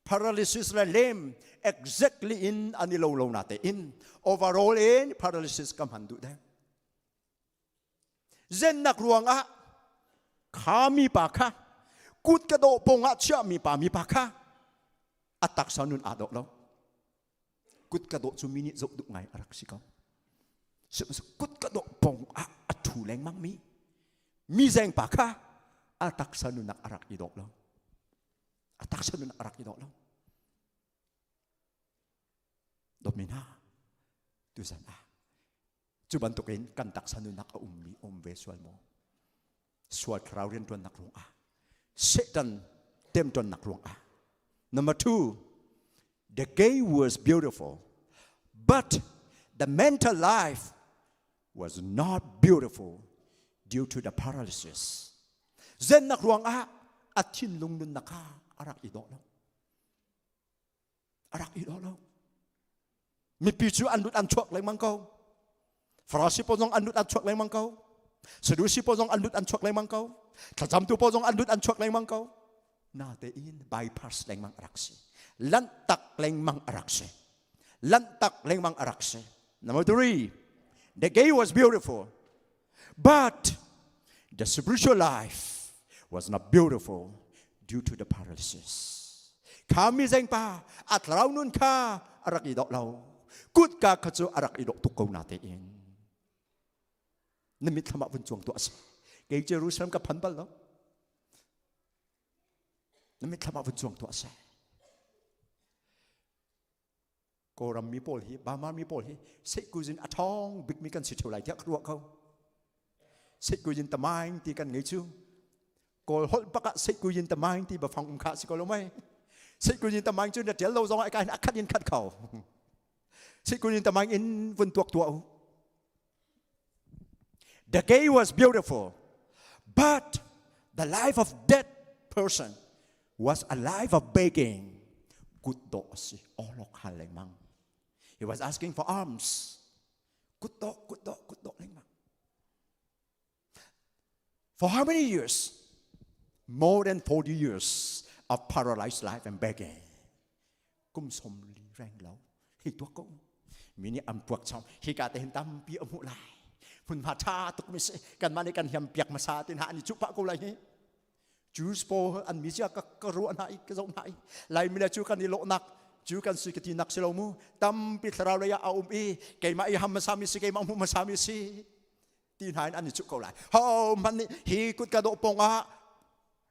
[SPEAKER 6] Paralysis la lem exactly in anilo nate in overall in paralysis kam handu de zen nak ruang kami paka kut ka do ponga cha mi pa ka atak sanun adok lo kut ka do chu mini zok du ngai arak sikam kut ka do pong atu leng mang mi zeng pa ka atak sanun nak arak idok lo atak sanun nak arak idok lo domina tu sana cuban tukin kan tak sanun nak ummi sual mo sual crowdin tuan nak ruang setan tem tuan nak ruang Number 2, the gay was beautiful, but the mental life was not beautiful due to the paralysis. Zen nak ruang atin lung nun naka arak idolo. Arak idolo. Mi pichu andut anchuak leng mangkau. Frasi pozong andut anchuak leng mangkau. Sedusi pozong andut anchuak leng mangkau. Tajam tu pozong andut anchuak leng mangkau. Natein bypass leng mang araksi. Lantak leng mang araksi. Lantak leng mang araksi. Number 3, the gay was beautiful, but the spiritual life was not beautiful due to the paralysis. Kami zeng pa at raw nun ka arak idok law. Kut ka katso arak idok tukaw natin. Namit lama pun chuang tu as. Kay Jerusalem ka panbal law. Namit lama pun chuang tu as. Koram mi pol hi, bama mi pol hi. Seit kuzin atong big mi kan situ lai jak ruak kau. Seit kuzin tamang ti kan ngay chu. Kol hol baka seit kuzin tamang ti ba fang ka si kolomay. Seit kuzin tamang chu na tel lo zong ai kan akat in kat kau. Seit kuzin tamang in vun tuak tuak. The gay was beautiful, but the life of that person was a life of begging. Good do si olok haleng mang. He was asking for alms. Good do leng mang. For how many years? More than 40 years of paralyzed life and begging. Kum som li reng lau. Hi tuak ko. Mini am puak chom. Hi ka te hin tam pi amu lai. Pun ma cha tuk mi se kan mani kan hiam piak masa tin ha ni chu pa ko lai hi. Jews po an misya ka ruan hai ka zong hai. Lai mi la chu kan ni lo nak. Chu kan si kati nak silo mu. Tam pi thara la ya aum i. Kay ma i ham masami si kay ma mu masami si. Tin hai an ni chu ko lai. Ho man ni hi kut ka do pong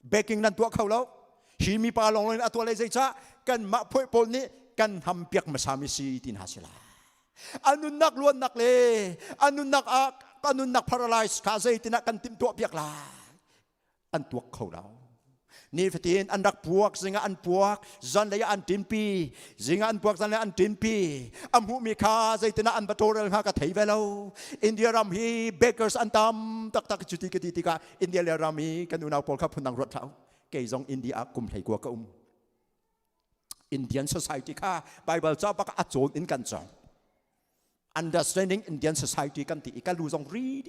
[SPEAKER 6] begging nan tua khau lo. Hi mi pa long lên atwa le zai cha kan ma phoi pol ni kan ham piak masami si tin ha sila. Anun nak luan nak le. Anun nak paralyzed ka zai tin kan tim tua piak la. An tuak khâu đau. Ni fatin an rak puak zinga an puak zan laya an timpi zinga an puak zan laya an timpi amhu mi kha zaitina an batorel ha ka thei velo India ram hi bakers an tam tak chuti ka India le ram hi kan unau pol kha phunang rot thau ke zong India kum thei kwa ka Indian society kha Bible cha pak achon in kan chong understanding Indian society kan ti ka lu zong ri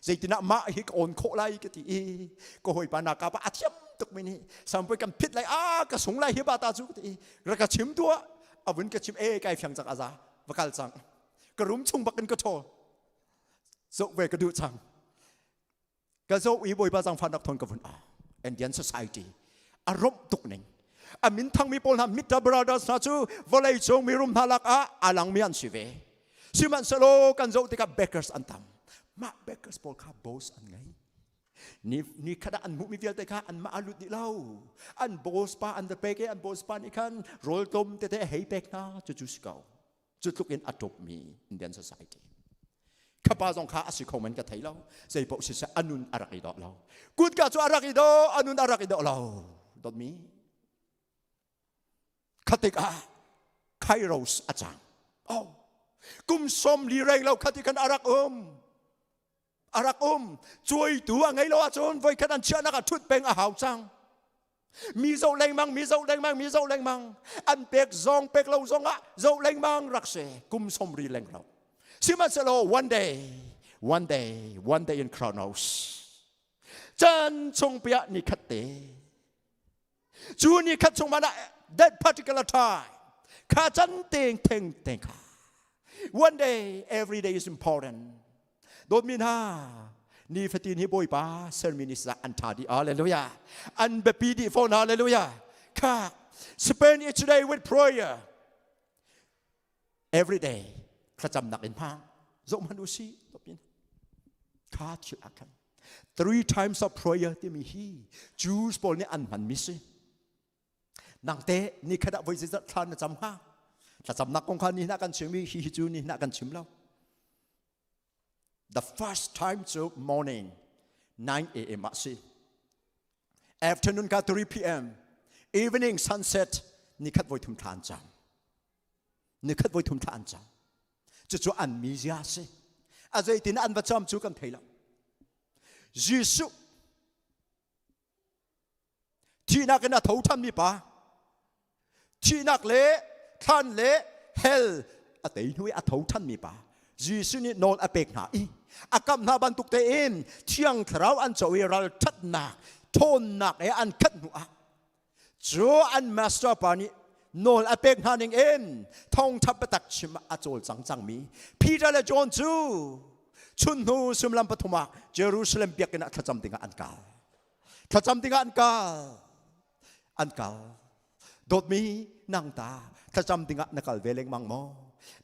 [SPEAKER 6] zaitina ma hi on kho lai ka ti ko hoi pa na ka pa athiam ตุกมินิสามไปกันพิษเลยกระสงไล่เฮียบาตาจุกตีรักชิมตัวอาวุธกระชิมไก่เพียงจากอาซาวกัลจังกระรุมชุ่งบักกันก็โทโซเวกระดูจังกระโซอีบอยบาจังฟันนักทนกับคนIndian society อารมณ์ตุกหนึ่งอามินทั้งมีปนหามิตรบราดาสนาจูวลัยจงมีรุมทาลักอาลังมีอันชีเวสิมันสโลกันโจติกับเบเกอร์สอันตามมาเบเกอร์สปอลคาบอสอันไงนี่ขณะอันมุมิเวลแต่ข้าอันมาอาลุดนี่เล่าอันบอสปาอันเดเปกอันบอสปานี่คันโรลตมเตเตเฮเปกนาจะจุสเกาจุดลุกอินอัตบมี Indian societyข้าพเจ้าข้าอาศัยคอมเมนต์กับไทยเราใจบอกสิษะอนุนอารักอิดอเรากุดกาจูอารักอิดอนุนอารักอิดอเราดอมีขัดกาไคโรสอาจารย์กุมสมลีเรงเราขัดกันอารักช่วยตัวไงเราอาจารย์ไว้ขนาดเชื่อนักทุดเป็นอาหาวจังมีเจ้าแรงมังอันเป็กซองเป็กเราซองเจ้าแรงมังรักเสกุมสมลีเรงเราสิมันจะรอ one day in Chronos จันทรงเปียนิคัตเตจูนิคัตทรงมานะ that particular time ข้าจันเต็งข้า one day every day is important โดนมินานี่ฟตินฮิบอยปาเซอร์มินิสอันทาดีอาเลลูยาอันเบปีดีโฟนาเลลูยาข้า spend each day with prayer every dayข้าจำหนักเอ็นพังจงมันดูสิตบยินข้าเชื่อกัน three times of prayer ที่มีฮีจูสบอลนี่อันมันมิสินังเตนี่ขณะวิจิตรทานจำข้าถ้าจำนักของข้านี่นักกันชิมฮีจูนี่นักกันชิมแล้ว the first time to morning 9 a.m. มาสิ afternoon ก็3 p.m. evening sunset นี่ขัดไว้ทุ่มทานจำนี่ขัดไว้ทุ่มทานจำจะอันมียาสิอาจจะตินอันประจำจูกันเทละยิสุที่นักน่ะทูทันมีปะที่นักเละท่านเละเฮลอาเตยนุ้ยอาทูทันมีปะยิสุนี่นอนอเปกหนาอีอากำนาบันตุกเตอินเที่ยงคราวอันจะวิรัลทัดหนักทนหนักอันขัดหัวจูอันมาสเตอร์ปานีโนลอเปกหานิงเอ็นท่องทับประตักชิมอาโจลจังมีพีเตอร์และจอห์นจูชุนหูสุมลัมปฐุมะเยรูซาเล็มเปียกนะทัจำติงอันกาโดดมีนางตาทัจำติงอันนักเวเลงมังโม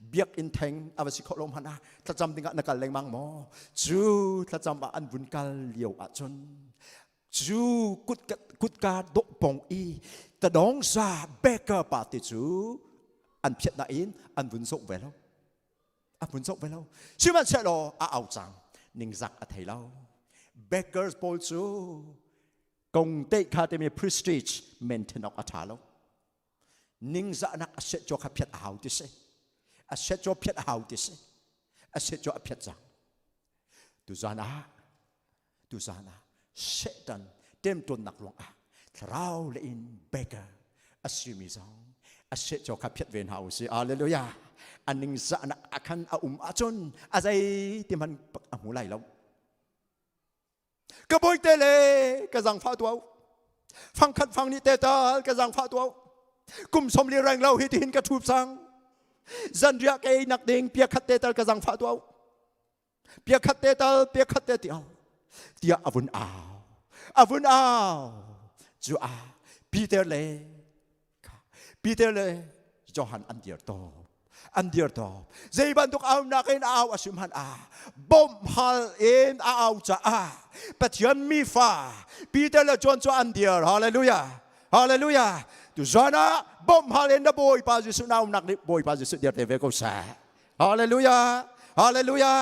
[SPEAKER 6] เบียกอินเทงอวสิขลมหันะทัจำติงอันนักเลงมังโมจูทัจำอันบุญกาลเลียวอาจนจูกุดกาดกปงอีแต่น้องซาเบเกอร์ปาติจูอันเพียรนาอินอันบุญโซเวลชื่อมันเชลโลเอาจังนิงซักอัฐิเราเบเกอร์สโพลจูกงเตคาเตมีพรีสติจเมนเทนอกอัฐาเรานิงซักนักเสจโจขับเพียรเอาดิเซเสจโจเพียรเอาดิเซเสจโจเพียรจังดูจานะเสดันเต็มตัวนักลงเราเล่นเบเกอร์อาศิมิซังเสจโจขับเพียรเวนเฮาสิอาเลลูยาอันนิงซักนักอาคันอาจนอาใจที่มันหูไหลแล้วกระบอยเตเลกระสังฟ้าตัวฟังคัดฟังนี่เตตากระสังฟ้าตัวกุมสมลีแรงเราหินกระทูบสังจันเรียกไอ้นักเด้งเปียขัดเตตกระสังฟ้าตัวเปียขัดเตตเตียวอาวุนอ้าวจูอาปีเตอร์เลยจอหันอันเดียร์โตใจบันทุกเอานักเอ็นเอาอสุมันบ่มฮัลเอ็นเอาจ้าปัจจัยมีฟ้าปีเตอร์และจวนอันเดียร์ฮาเลลูยาดูจานะบ่มฮัลเอ็นนะบอยปาจิสุนเอานักบอยปาจิสุเดียร์เทเวกุสฮาเลลูยา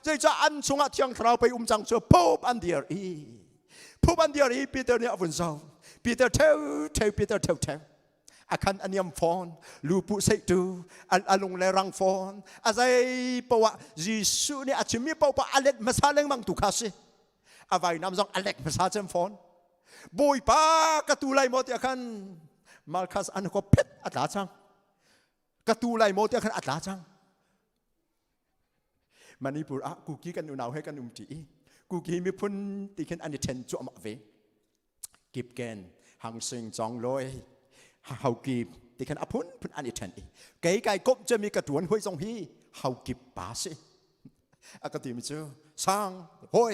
[SPEAKER 6] ใจจะอันสงฆ์เที่ยงคราวไปจังเจอพบอันเดียร์ปีเตอร์เนี่ยฝุ่นเศร้าปีเตอร์เทวอาคันอันยมฟอนลูปุเซตูอันลงเลรังฟอนอาศัยปะวะยิสุเนี่ยอาจจะมีปะวะอเล็กมาซาเลงมังตุคาสิอาไว้น้ำซองอเล็กมาซาเจมฟอนบอยปากระตูไลหมดอาคันมาคัสอันก็เพชรอัดลาจังกระตูไลหมดอาคันอัดลาจังมันนี่ปูระกูกี้กันอุณาวให้กันตีกูกี้มีพุ่นตีขันอันนี้เทนจ่อมาเว กิบเกนหังสิงจองลอยเฮากิบที่ขันอพุนพุนอันอิทันอีไก่ไก่กบจะมีกระดวนห้วยทรงฮีเฮากิบป่าสิอากาศมิจูสร้างห้วย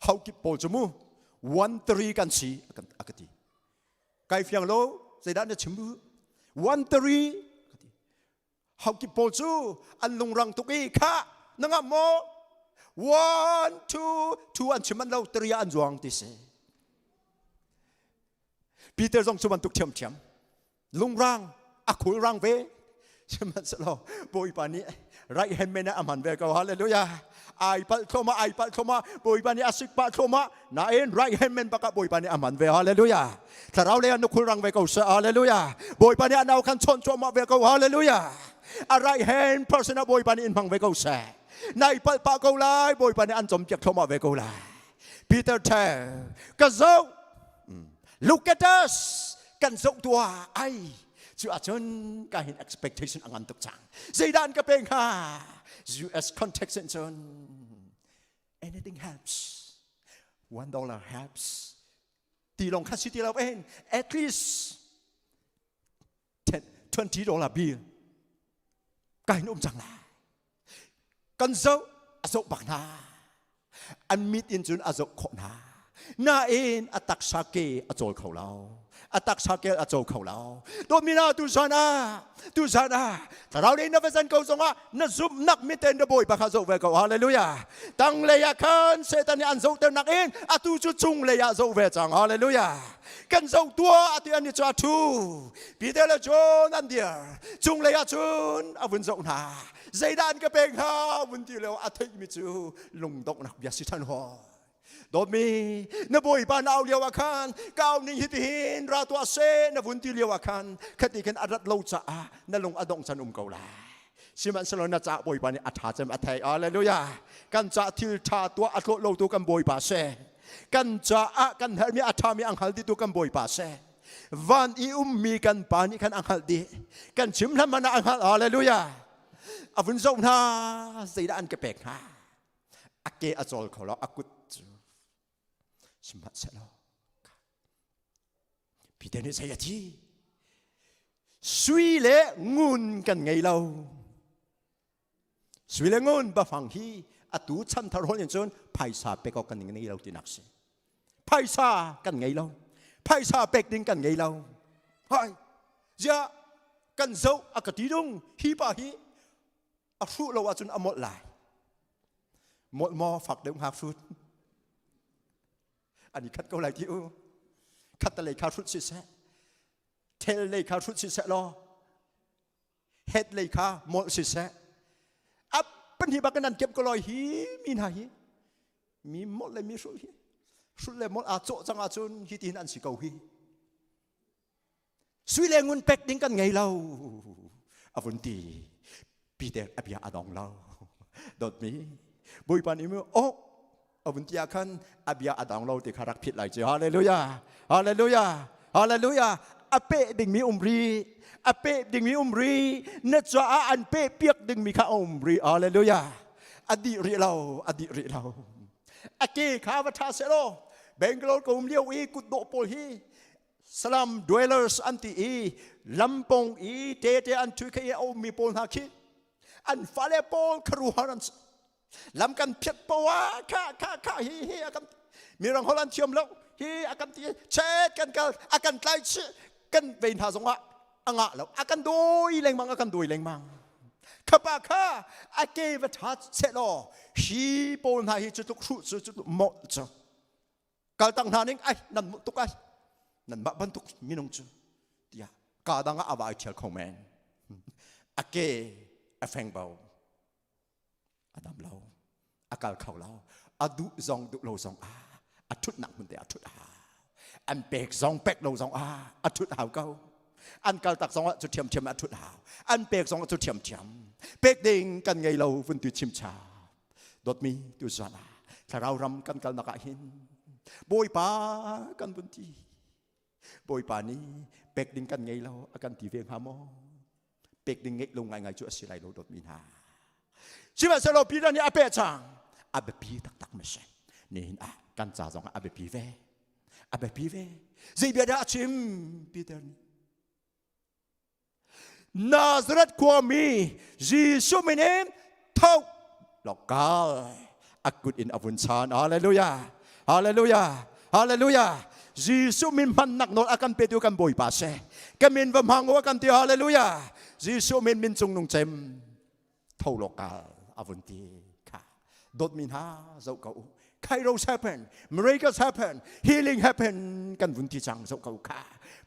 [SPEAKER 6] เฮากิบโปจมูวันตรีกันสีอากาศไก่เฟียงโลใจด้านจะชิมบูวันตรีเฮากิบโปจูอันลงรังตุกีค่ะนังโม one two อันชิมันเราตรีอันจวงติเสปีเตอร์ทรงชวนตุกเทียมเทียมลุงรังอักขุรังเวชิมันสโลบอยปานีไรเห็นไหมนะอามันเวก็ฮาเลลูยาไอปัลโทมาบอยปานีอาศิกปัลโทมานาเอ็นไรเห็นไหมปะกะบอยปานีอามันเวฮาเลลูยาถ้าเราเลี้ยงนุขุรังเวก็เสฮาเลลูยาบอยปานีอันเอาคันชนโทมาเวก็ฮาเลลูยาอะไรเห็น person บอยปานีอินพังเวก็เสในปัลปะก็ไลบอยปานีอันจอมเปียกโทมาเวก็ไลปีเตอร์เทก็เจ้าlook at us กันส่งตัวไอจู่อาจารย์ก็เห็น expectation อันตุกจังใจด้านก็เป็นค่ะ US context จน anything helps $1 helps ตีลงค่าสิตีเราเอง at least $20 bill ก็เห็นจังละกันส่งอาจจะบักนาอันมิดอินจุนอาจจะขนาน่าเอ็นอัตักสาเกอโจลเขาเราอัตักสาเกอโจลเขาเราตัวมีนาตุสานาแต่เราได้นับเป็นเขาส่งว่านักซุบนักมิเตนเดบอยปะข้าโจเวกฮาเลลูยาตั้งเลยาคันเซตันยันโจเตนักเอ็นอตุจุจุงเลยาโจเวจังฮาเลลูยากันโจตัวอติอันนี้จ้าทูปีเตลโจนันเดียจุงเลยาจุนอวุนโจนาใจด้านก็เป็นข้าวุนที่เราอัฐิมิจูลงตกนักเบียสิทันหัวโดดมีนบอยปานเอาเลียวอาคารก้าวนิ่งหิตหินราตัวเซนบุญที่เลียวอาคารคติกันอารัดโลจ่านลงอดงจันเกาลาสิมันสลนจ่าบอยปานอัฐาจำอัฐายอาเลลูยากันจ่าทิลชาตัวอัตโลตัวกันบอยปาเซกันจ่ากันเฮมีอัฐามีอังคัลดีตัวกันบอยปาเซวันอีมีกันปานิกันอังคัลดีกันชิมทำมันอังคัลอาเลลูยาอวุนโซนาสีด้านกระเปกฮะอักเกอโจลเขาเราอักุตสมัติแล้วพี่เดนิสายที่สุยเล่งุนกันไงเราสุยเล่งุนบะฟังฮีอตูชันทารอนอย่างจนไพศาเปกกันไงเราที่นักเสียไพศากันไงเราไพศาเปกดิ้งกันไงเราเฮ้ยจะกันเจ้าอากาศดีดงฮีปะฮีอัฟรุเราว่าจนอมดไหลหมดมอฝักเดิมหาฟรุตอันนี้คัดก็ไหลที่คัดตะเลยข้าวชุดสิเสเทเลยข้าวชุดสิเสรอเฮ็ดเลยข้าหมดสิเสอับเป็นที่บักนั้นเก็บก็ลอยหีมีนาหีมีหมดเลยมีสุดเลยหมดอาโจจังอาจุนฮีตีนอันสิเกาฮีสุยเลงุนเป็กดิ้งกันไงเราอวุนตีปีเตอร์อภิยาอดองเราโดดมีบุยปานิมือโอ้อวุนตีอาคันอภิยาอดองเราที่ขารักผิดไหลเจ้าฮาเลลูยาฮาเลลูยาฮาเลลูยาอเปดิ่งมีอุมรีอเปดิ่งมีอุมรีเนจาอันเปเปียกดิ่งมีข้าอุมรีฮาเลลูยาอดีริเราอเกข้าวัชเซโลเบงกลอร์กุมเลียวอีกุดโดโปฮีสลัมดเวลเลอร์สอันตีอีลำปงอีเตอันทุกข์เอามีโปลฮักขีอันฟาเลโปลครูฮารันส์ลำกันเพียดปวะข้าฮีอากันมีรังฮอลันเทียมแล้วฮีอากันตีเช็ดกันอากันไกลชิกันเป็นหาสงะอ่างะแล้วอากันโดยแรงมังอากันโดยแรงมังข้าปะข้าอาเกวัชเซโลฮีโปลฮักฮีจุดลุกชุดจุดหมดจ้ะการตั้งหานิ่งไอ้นั่นตุกไอ้นั่นบ้านตุกมีน้องจูที่ยากาดังอาบายเชียร์คอมเมนอาเกอแฟงเบาอาดามเราอากาศเขาเราอาดุซองดุโลซองอาทุดหนักมันแต่อาทุดหาอันเป็กซองเป็กโลซองอาทุดหาวเก้าอันกาตักซองจุดเทียมอาทุดหาวอันเป็กซองจุดเทียมเป็กดิ่งกันไงเราฝุ่นตุชิมชาดดมีตุจานาถ้าเรารำกันนักหินบอยปากันบุญทีบอยปานี้เป็กดิ่งกันไงเราอาการตีเวียงหามอเป็กดิ่งเงยลงไงจุดสิไรเราดดมีนาชีวิตเราปีนั้นนี่อาเปจังอาเบปีตักไม่ใช่นี่กันจ่าจงอาเบปีเว abe pive zibia achim Peter Nazareth kwami Jisu minem thau lokal akut in avunsan hallelujah hallelujah hallelujah Jisu min man nak nol akan petu kan boy pase kamin vamhango akan ti hallelujah Jisu min chung nung chem thau lokal avunti ka dot min ha zau kau Kairos happen, miracles happen, healing happen. Kan vunti chang zau kau ka.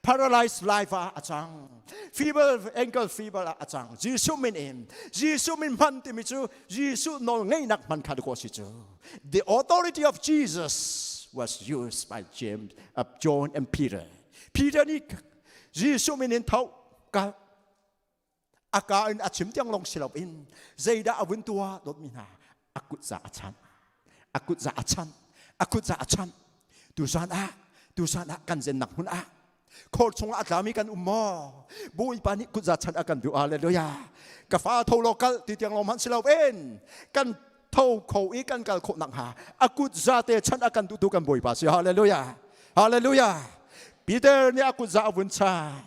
[SPEAKER 6] Paralyzed life achang, feeble ankle feeble achang. Jisu min im, Jisu min man ti michu, Jisu no ngai nak man khad ko si chu. The authority of Jesus was used by James, John and Peter. Peter ni Jisu min in thau ka. Akain achim tiang long silap in. Zaida avuntua dot min ha. Akut za achan. Akut za achan tu sana kan zen nak hun khol chung atami kan ummo bui pani kut za chan akan du hallelujah ka fa tho lokal ti tiang lom han silau en kan tho kho I kan kal kho nak ha akut za te chan akan tu kan boi pa si hallelujah hallelujah Peter ni akut za avun cha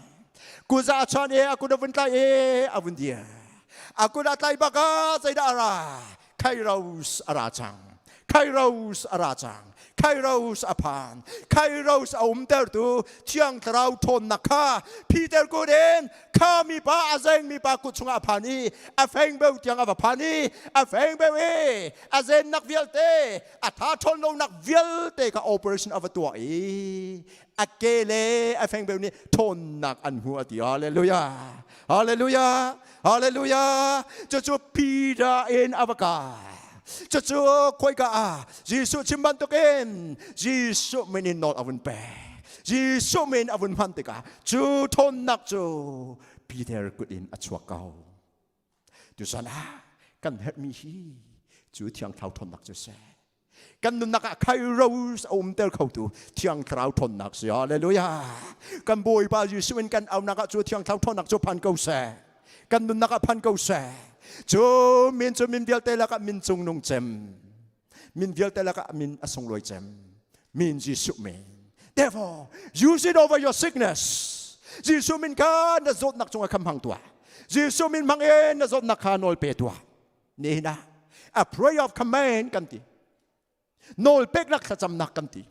[SPEAKER 6] ku za chan akut avun tai avun dia akut atai baka zaida ara kairos arachang Kairos arachang, Kairos apan, Kairos aumtertu, tiang terau ton nakha, Peter Guden, kami ba azeng mi ba kuchung apani, afeng beu tiang apani, afeng beu azen nak vielte, ataton no nak vielte ka operation of a tua akele afeng beu ni ton nak anhu ati hallelujah, hallelujah, hallelujah, Jojo Peter in avaka. Chachu koi ka Jisu chimban token Jisu menin not avun pe Jisu men avun mantika chu thon nak chu Peter good in achwakau tu sana kan het mi hi chu thiang thau thon nak chu se kan nun nak kairos tel khau tu thiang thau thon nak se hallelujah kan boy ba Jisu men kan au nak chu thiang thau thon nak chu pan kau se kan nun nak pan kau se Chu min vial te laka min chung nung chem min vial te laka min asong loi chem min Jisu min therefore use it over your sickness Jisu min ka na zot nak chung akam hang tua Jisu min mang na zot nak nol pe tua ni na a prayer of command kanti nol pek nak cham nak kanti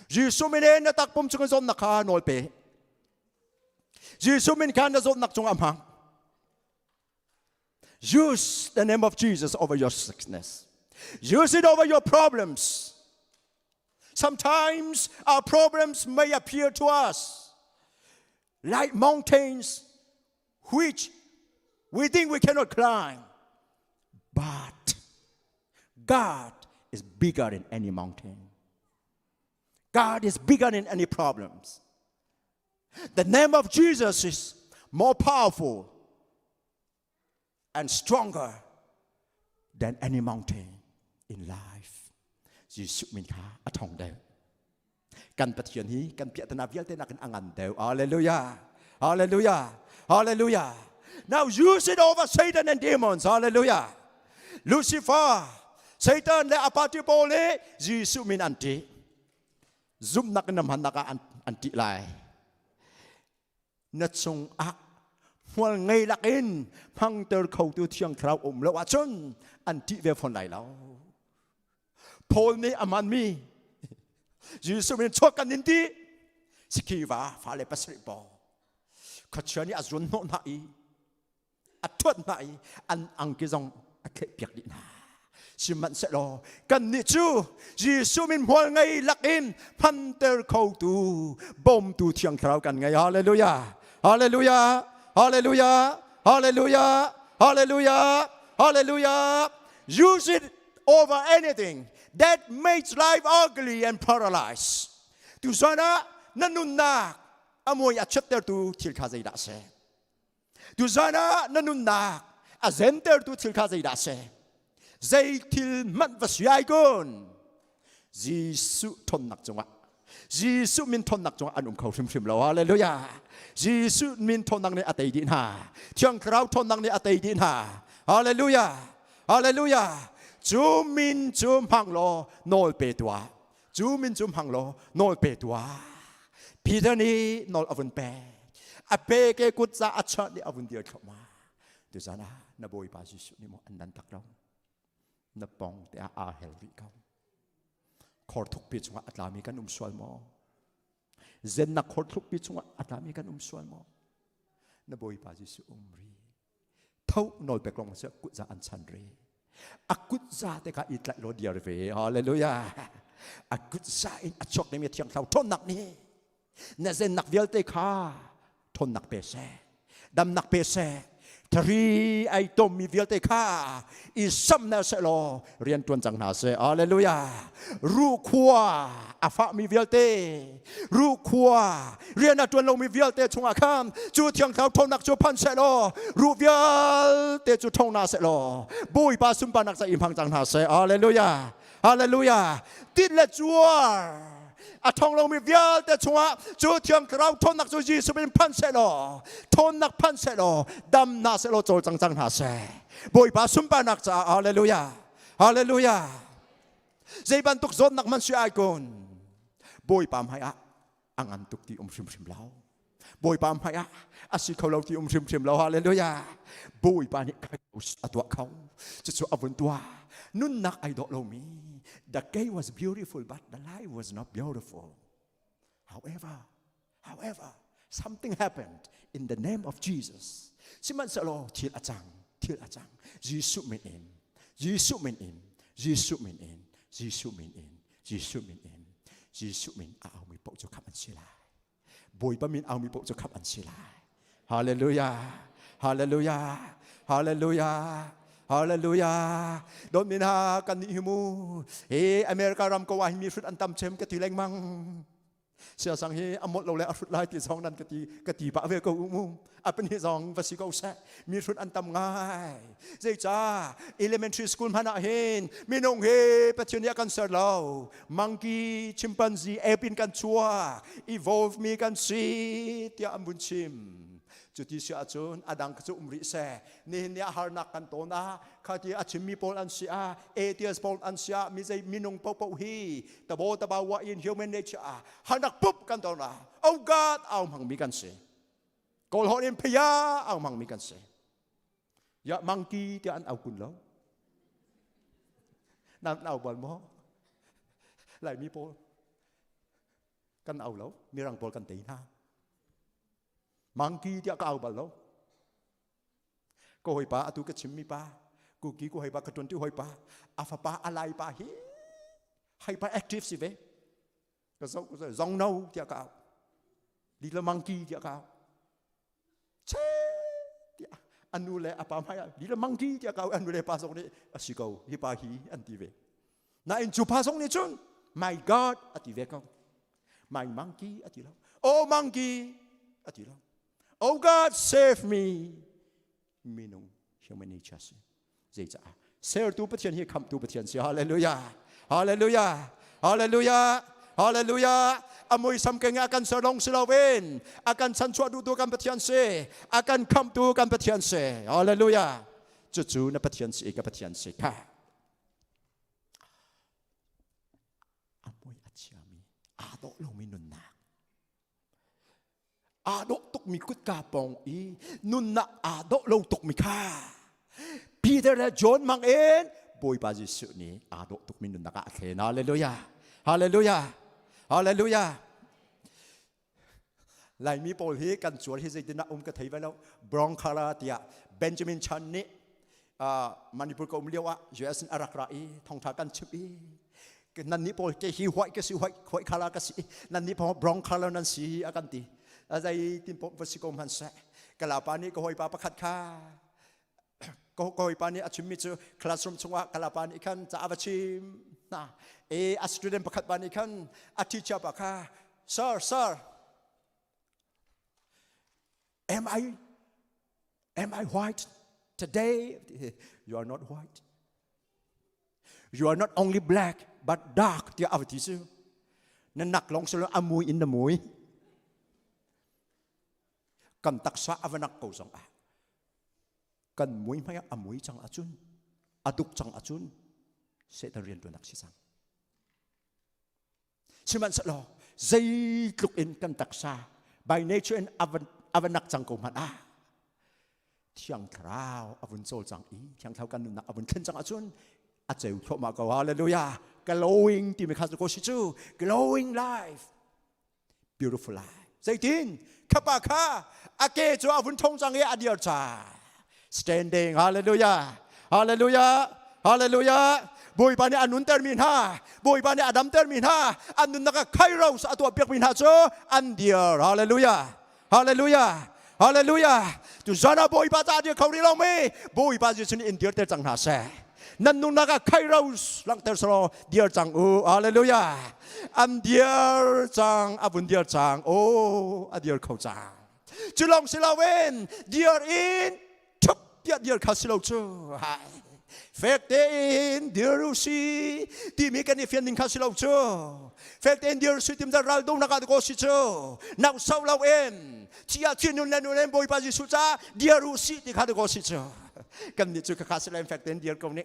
[SPEAKER 6] Jisu min na tak pum chung zot nak nol pe Jisu min ka na zot nak chung am hang Use the name of Jesus over your sickness. Use it over your problems. Sometimes our problems may appear to us like mountains which we think we cannot climb. But God is bigger than any mountain. God is bigger than any problems. The name of Jesus is more powerful and stronger than any mountain in life. Jisu min kha athong deu. Kan pathian hi kan piatana vial te nak angan deu. Hallelujah. Hallelujah. Hallelujah. Now use it over Satan and demons. Hallelujah. Lucifer, Satan le apati pole Jisu min anti. Zum nak nam han naka anti lai. Natsung a Hual ngay lakin Pang ter khâu tu thiang thao lo achon Anti ve phon lai lao Paul ni aman mi Jisu min chok kan ninti Sikiva fale pasri po Kachani azrun no nai Atwat nai An ang kizong akhe piak di na Siman se lo Kan ni chu Jisu min hual ngay lakin Pang ter khâu tu Bom tu thiang thao kan ngay hallelujah Hallelujah Hallelujah, hallelujah, hallelujah, hallelujah. Use it over anything that makes life ugly and paralyzed. Tu sana nanunnak amoy atcheter tu tilkazay dase. Tu sana nanunnak azenter tu tilkazay dase. Zay til man vasyaigon. Jisu tonnak jonga. Jisu min tonnak jonga anum khau shim lo hallelujah. Jisu min tonang ni atay din ha. Tiang krau tonang ni atay din ha. Hallelujah. Hallelujah. Chu min chu hang lo nol pe tua. จูมินจุมหังโลนอลเปตัวพีเตอร์นี่นอลอวันเปอเปเกกุดซาอัชนี่อวันเดียร์เข้ามาดูซานะนบอยปาจิสุนี่มอันนั้นตักเรานปองแต่อาเฮลริเขาขอทุกปีจงอัตลามีกันสวลมอเจนนักขอทุกปีจงอัตลามีกันสวลมอนบอยปาจิสุรีเท่านอลเปกลงเสกุซาอันชันรีอากุซาเตกาอิตละโลเดียร์เวฮาเลลูยาอากุซาอินอชกในเมียเทียงเราทนหนักนี่เนเซนนักเวลเตคาทนหนักเปเซดำหนักเปเซทรีไอตมมีเวลเตคาอิซัมนาเซโลเรียนตวนจังหาเซฮาเลลูยารูคัวอาฟะมีเวลเตรูคัวเรียนตวนลงมีเวลเตชงอาคามจูเทียงเขาทนหนักจูพันเซโลรูเวลเตจูทงนาเซโลบุยปาสุมปานักใส่อิมพังจังหาเซฮาเลลูยาฮาเลลูยาติดเลจัวอาทองลงมีเวียลแต่ชัวจูเทียงเราทนนักจูจีสุเป็นพันเซโลทนนักพันเซโลดำนาเซโลโจจังหาเซบุยปาสุมปานักจ้าฮาเลลูยาฮาเลลูยาเจบันตุกซอนนักมันช่วยกุนบุยปามให้อังอันตุกที่ชิมเล่าบุยปามให้อาศิเขาเราที่ชิมเล่าฮาเลลูยาบุยปานี่ใครเอาตัวเขาจะชัวอวุนตัวนุ่นนักไอดอลเรามี The gate was beautiful, but the life was not beautiful. However, something happened in the name of Jesus. สิมันสโลทีละจังยิสุมินอินยิสุมินเอามีปกจุขับอันศิลาบอยปะมินเอามีปกจุขับอันศิลาฮาเลลูยาฮาเลลูยาฮาเลลูยาฮาเลลูยาโดนมินหากันนิฮิมูอเมริการัมก็ว่ามีชุดอันตำเชมกะตีแรงมังเสียสังเฮอมดเราเลยชุดลายตีสองนั้นกะตีปะเวก็อุมุเป็นที่สองภาษีก็แซ่มีชุดอันตำง่ายเจ้าจ้า elementary school พนักเฮนมีนงเฮปัจจุบันกันเสร็จแล้วมังกี้ชิมปันซีเอปินกันชัว evolve มีกันซีเตียอัมบุญชิมจุดที่เสียจนอดังกจุมริเสนี่เนี่ยหานักกันโตนะข้าที่อาชิมีปอลอันเสียATSปอลอันเสียมีใจมีนงปอฮีตะโบตะบาวะอิน human nature หานักปุ๊บกันโตนะเอากาดเอามังมีกันเสียกอลฮอนินพยาเอามังมีกันเสียยะมังกีที่อันเอาคุณแล้วนั่นเอาบอลมั้งไหลมีปอลกันเอาแล้วมีรังปอลกันตีหน้ามังกี้ที่เอาบัลโลก็หอยปลาตุกชิมมีปลากูกี้กูหอยปลากระตุ้นที่หอยปลาอาฟาปลาอะไรปลาให้ปลาแอคทีฟสิเว้ก็ซองโน่ที่เอาดีละมังกี้ที่เอาเช่อันนู้นเลยอาปามให้ดีละมังกี้ที่เอาอันนู้นเลยปลาสองนี้สิเขาฮิปาฮีอันที่เวน่าอินจูปลาสองนี้จุน my God อันที่เวก็ my monkey อันที่แล้ว oh monkey อันที่แล้ว Oh God, save me. Minung human nature. Zeta. Ser tu pathian hi kham tu pathian si. Hallelujah. Hallelujah. Hallelujah. Hallelujah. Amoy sam kenga akan sarong silawen. Akan sanchwa du kan pathian se. Akan kham tu kan pathian se. Hallelujah. Chuchu na pathian si ka pathian se ka. Amoy achiami. Ado lo minun na. อาโดตุกมีกุดกาปองอีนุนนะอาโดลงตุกมีค่าพีเตอร์และจอห์นมังเอ็นบอยปาจิสุนี่อาโดตุกมีนุนนะกะเทนฮาเลลูยาฮาเลลูยาฮาเลลูยาหลายมีโปลฮีกันสวนที่จะดินะกะเทไว้แล้วบรองคาราเตียเบนจามินชันนี่มันนิปุรก็เรียกว่ายูเอสอารักราอีทองทากันชิบีนันนี่โปลเกฮิวไวก็สิไวไวคาราก็สินันนี่พอบรองคารานันสิอากันตีอาศัยตินปวสิกรมหันเสกลาปานี่ก็หอยปาประคัดข้าก็หอยปานี่อาชิมิจูคลาสรูมชงวะกลาปานี่ขันจะอาบชิมนะอัสตูเดนประคัดปานี่ขันอาทิชาปะข้า sir am I white today you are not white you are not only black but dark ที่อาบทิซูนั่นนักลงสโลอามุยอินเดมุยกันตักษาอวันักเก่าสังอากันมวยไม่อมวยจังอาจุนอดุกจังอาจุนเสด็จเรียนตัวนักศึกษา ชิมันสโลใจลุกอินกันตักซา by nature and avan nak jang ko man a thiang thrao avun sol jang i thiang thau kan nak avun khen jang achun a cheu tho ma ko hallelujah glowing ti me khas ko si chu glowing life beautiful life zaitin khapa kha ake cho avun thong jang e adiar cha standing hallelujah hallelujah hallelujah boy pani anun termin ha boy pani adam termin ha anun naka kairos atwa pek min ha cho an dear hallelujah hallelujah hallelujah tu zana boy pa ta dia khauri long me boy pa ji sin in dear ter chang na se nan nu naka kairos lang ter so dear chang u hallelujah an dear chang abun dear chang oh a dear khau chang chulong silawen dear in thup dear khasilo chu Fakten dirusi ti mi kan ifian ning khasilaw cho fakten dirusi tim da raldo nakad ko si cho now saw law en chia chinun len boy pa ji su cha dirusi ti khad ko si cho kan ni chu ka khasilaw fakten dir ko ni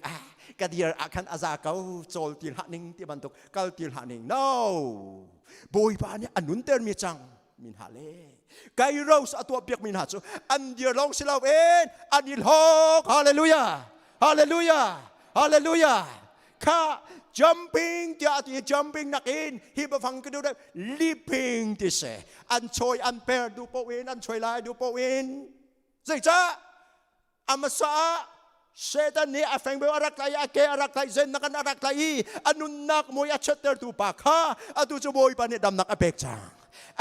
[SPEAKER 6] ka dir akan aza kau chol til ha ning ti bantuk kal til ha ning no boy pa ni anun ter mi chang min ha le kai rose atwa piak min ha cho an dir long silaw en anil hok hallelujah hallelujah hallelujah ข้า jumping จะที่ jumping นักอินฮิบฟังกันดูได้ leaping ที่เสอันช่วยอันเปิดดูโปวินอันช่วยลายดูโปวินใช่จ้าอามาซาเซตันนี่อาแฟงเบลอารักไลอาเกอารักไลเซนนักอารักไลอันนุนนักมวยอาเชตเตอร์ตูปากข้าอันตูจะบอยปานี่ดำนักอาเบกจัง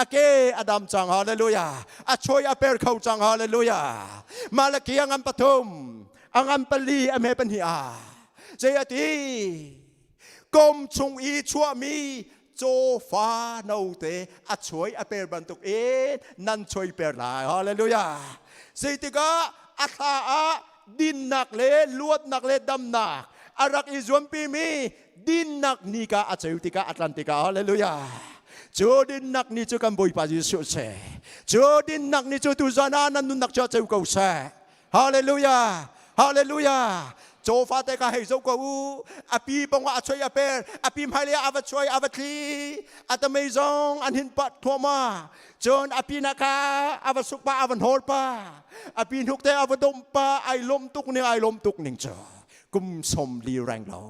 [SPEAKER 6] อาเกอดัมจังฮาเลลูยาอาช่วยอาเปิดเขาจังฮาเลลูยามาลกีอังปฐมang ampali ame panhia jayati kom chung i chua mi cho fa nau te a choi a per bantuk e nan choi per lai hallelujah sitika atha a din nak le luat nak le dam nak arak i zuam pi mi din nak ni ka a cheutika atlantika hallelujah Jodin nak ni chu kan boi pa Jesu se Jodin nak ni chu tu zana nan nun nak cha cheu ko se hallelujah hallelujah โจฟาเตกาให้โจกูอาปีปงว่าช่วยอาเปรอาปีมาเลียอาวัช่วยอาวัคลีอาตไม่จงอันหินปัดทั่วมาจนอาปีนักอาวัสุกปาอาวันโหดปาอาปีทุกเตอาวัดมปาไอลมตุกเนี่ยไอลมตุกหนึ่งเจอกุมสมลีแรงเรา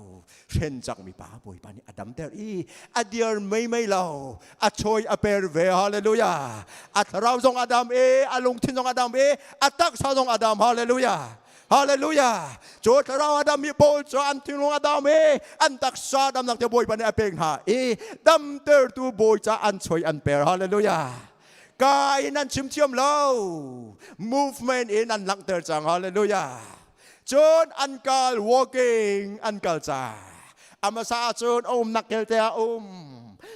[SPEAKER 6] เช่นจังมีป้าบอยปานี่อดัมเตอร์อีอาเดียร์ไม่เราอาช่วยอาเปรเวฮาเลลูยาอาเราจงอดัมอาลงทินจงอดัมอาตักซาจงอดัมฮาเลลูยาHallelujah. Jod raw adam mi pol so antinong adam an taksa dam nang te boy pa ni apeng ha dam ter tu boy cha an choi an per hallelujah. Kai nan chim chiam lo movement in an lang ter chang hallelujah. Jod an kal walking an kal cha amasa chon nak kel te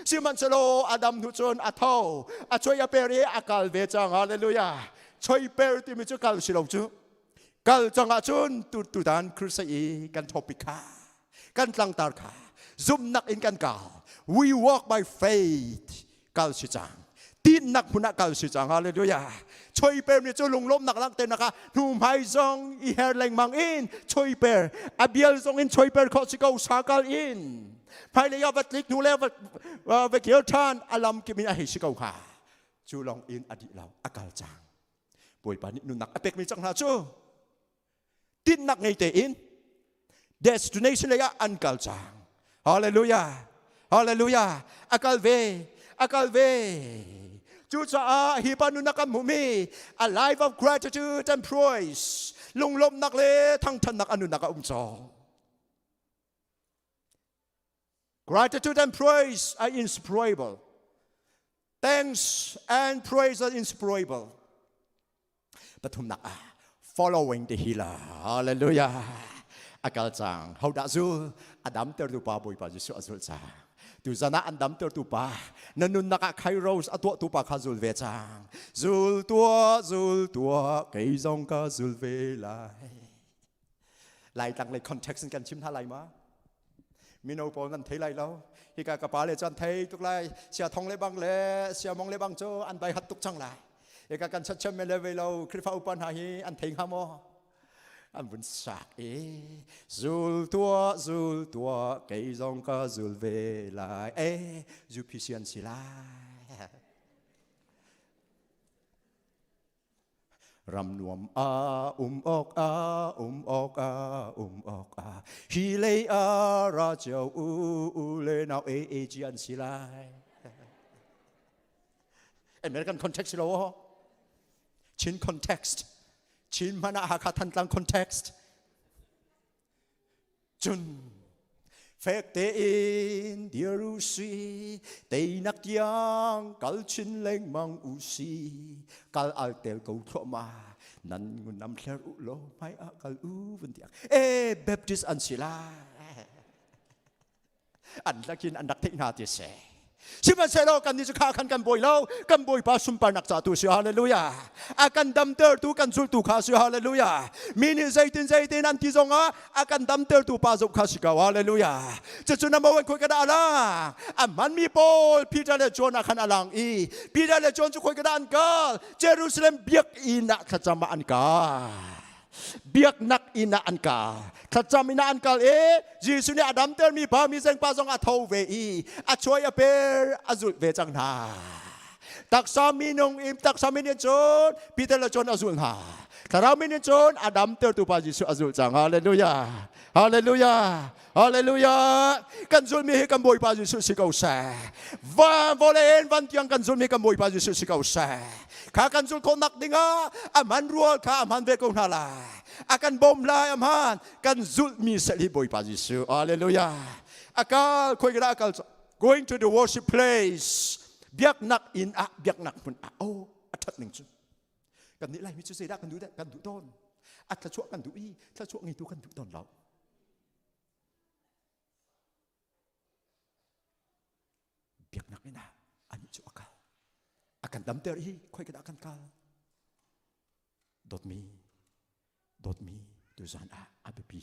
[SPEAKER 6] si man selo adam tu chon atho a choi a per akal ve chang hallelujah. Choi per ti mi chu kal silong chuกัลจังอาจุนตุดานคริสต์อีกันทอปิกากันลังตาร์คาซุมนักอินกันกา we walk by faith กัลสิจังตีนักพุนักกัลสิจังฮาเลลูยาช่วยเปิดเนี่ยจะลงล้มนักลังเตนนะคะนุ่มไฮซองอีเฮร์แรงมังอินช่วยเปิดอาเบียลซองอินช่วยเปิดข้อสิเก้าสากัลอินภายในยาวัดลิกนูเลวัดเวกิลทานอาลัมกิมินอาหิสิเก้าค่ะจูลองอินอดีตเราอากัลจังป่วยปานินุนักอเปกมีจังหาจูtin nak ngay te in destination laya ankal chang hallelujah hallelujah akal ve chu cha hi panu nakam humi a life of gratitude and praise lunglom nak le thang than nak anu nak chong gratitude and praise are inseparable thanks and praise are inseparable pathum nak following the healer hallelujah akal chang how da zu adam ter tu pa boy pa Jesu azul cha tu zana adam ter tu pa nanun naka kairos atwa tu pa khazul ve chang zul tua kai zong ka zul ve lai tang le context kan chim tha lai ma mi no pol nan thei lai lo hi ka pa le chan thei tuk lai sia thong le bang le sia mong le bang cho an bai hat tuk chang laiเอกกันชัดๆไม่เลวเราคริฟ้าอุปนัยอันเทงหามอ anh vẫn sạc zul tua cây rong ca zul về lại zul pisian si lại ram nuam ok hi lei ra chiao le nào jian si lại American context lo chin context chin mana hakatan lang context chun phek te in diru si te nak yang kal chin leng mang u si kal al tel ko thoma nan ngun nam thler u lo mai a kal u vun tiak baptist an sila an lakin an dak te na ti se Siman selo kan ni suka kan boy lo kan boy pa sumpar nak satu si haleluya akan damter tu kan sul tu kasi haleluya mini zaitin anti zonga akan damter tu pa zop kasi ka haleluya jesu na mawan ko kada ala aman mi pol Peter le John akan alang Peter le John ko kada an ka Jerusalem biak ina kacamaan ka biak nak inaan ka kacam inaan kal Jesu ni Adam ter mi pa mi seng pasong athau ve achoy aper azul ve chang na taksa minong taksa minin chon Peter la chon azul na karau minin chon Adam ter tu pa Jesu azul chang haleluya haleluya haleluya kan zul mi kan boy pa Jesu si kau sa van volen van tiang kan zul mi kan boy pa Jesu si kau sa kakan zul konak dinga aman rual ka aman ve ko nala akan bom lai aman kan zul mi seli boy pa Jesu haleluya akal koi kira akal going to the worship place biak nak in biak nak pun atat ning chu kan ni lai mi chu se da kan du ton at la chu kan du la chu ngi tu kan du ton lao biak nak ina ani chu akal akan dam ter koi kira akan kal dot mi tu zan abepi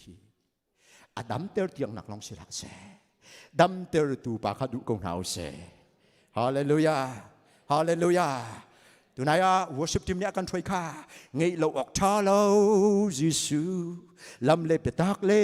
[SPEAKER 6] Adam ter tiang nak long sila se dam ter tu pa khadu kong hau se hallelujah hallelujah tunaya worship team ni akan troi kha ngei lo ok tha lo Jesu lam le petak le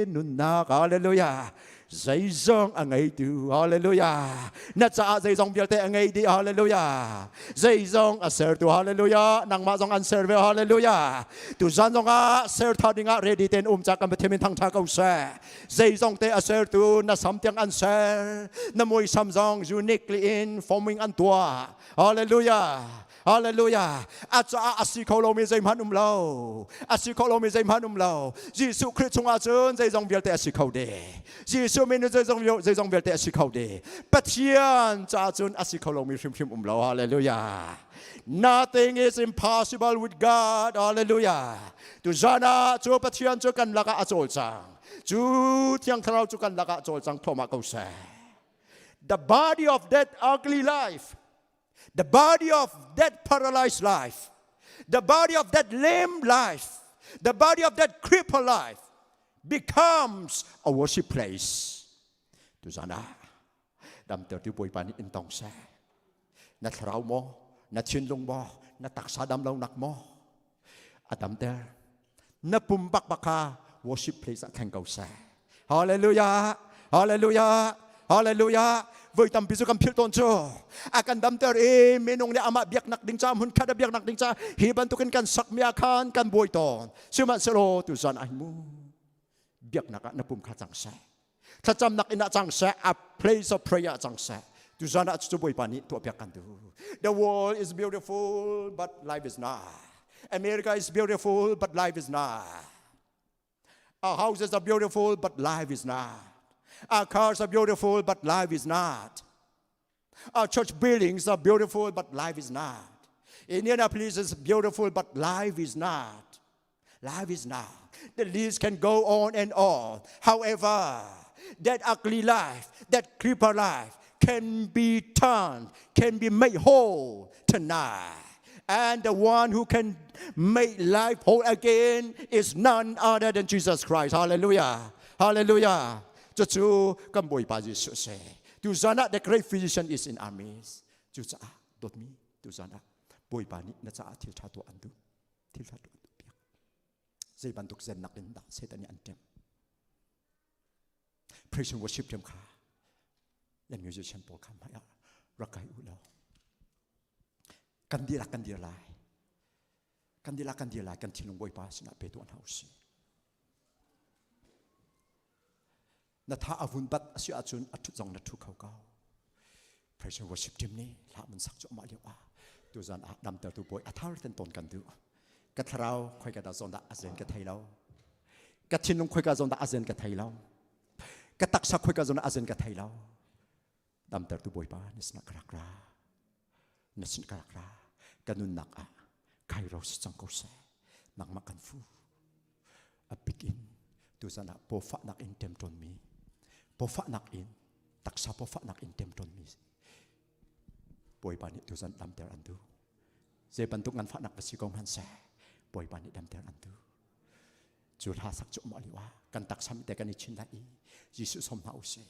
[SPEAKER 6] nun na hallelujah dây dòng à ngay tu hallelujah nát cha dây dòng việc tệ ngay đi hallelujah dây dòng à ser tu hallelujah nang ma dòng an ser ve hallelujah tu zan dòng à ser tha ding à ready ten cha kam themin thang tha kau se dây dòng te à ser tu na sam tiang an ser na moi sam dòng uniquely in forming an tua hallelujah hallelujah acha asikolo mi zai manum lo asikolo mi zai manum lo Jesu Christ chung a chun zai dòng việc tệ asikau de Jesu min zai dòng việc tệ asikau de pathian cha chun asikolo mi phim lo hallelujah nothing is impossible with God hallelujah tu jana chu pathian chu kan laka achol chang chu thiang tharau chu kan laka achol chang thoma kau sa the body of that ugly life the body of that paralyzed life, the body of that lame life, the body of that crippled life becomes a worship place. Tu zana, dam ter tu boy pani in tong sa, na thrau mo, na chin lung mo, na taksa dam long nak mo, adam ter, na pumbak baka worship place at kang kau sa. Hallelujah, hallelujah, hallelujah. Với tâm pisu kam phil ton cho akan dam ter menong le ama biak nak ding cha mun khada biak nak ding cha hi ban tukin kan sak mia khan kan boy ton siman selo tu zan ai mu biak nak na pum kha chang sa tha cham nak ina chang sa a place of prayer chang sa tu zan a chu boy pani tu biak kan tu the world is beautiful but life is not America is beautiful but life is not our houses are beautiful but life is not our cars are beautiful, but life is not. Our church buildings are beautiful, but life is not. Indianapolis is beautiful, but life is not. Life is not. The list can go on and on. However, that ugly life, that creeper life, can be turned, can be made whole tonight. And the one who can make life whole again is none other than Jesus Christ. Hallelujah. Hallelujah. Chu kam boy pa Jesu se tu zana the great physician is in our midst chu cha dot mi tu zana boy pa ni na cha thil tha to andu thil tha to dây bàn tục dân nặc đến đã sẽ tận anh tem praise and worship tem khá yan musician Paul khám hãy rakai u lo kan dia lai kan thinung boy pa sina pe tuan house na tha avun bat asu achun athu jong na thu khau kau praise and worship team ni la mun sak cho ma liwa tu zan a dam ta tu boy athar ten ton kan du ka thrau khoi ka da zon da azen ka thai lo ka thinung khoi ka zon da azen ka thai lo ka tak sa khoi ka zon da azen ka thai lo dam ta tu boy pa nisna karakra nasin karakra kanun nak a kairo si chang ko se nak makan fu a pikin tu sana po fa nak in tem ton mi po fa nak in taksa po fa nak in tem ton mi boy pani tu san dam ter antu je bantuk ngan fa nak pasi kong han se boy pani dam ter antu chu tha sak chu ma liwa kan tak sam te kan chin lai jisu som na use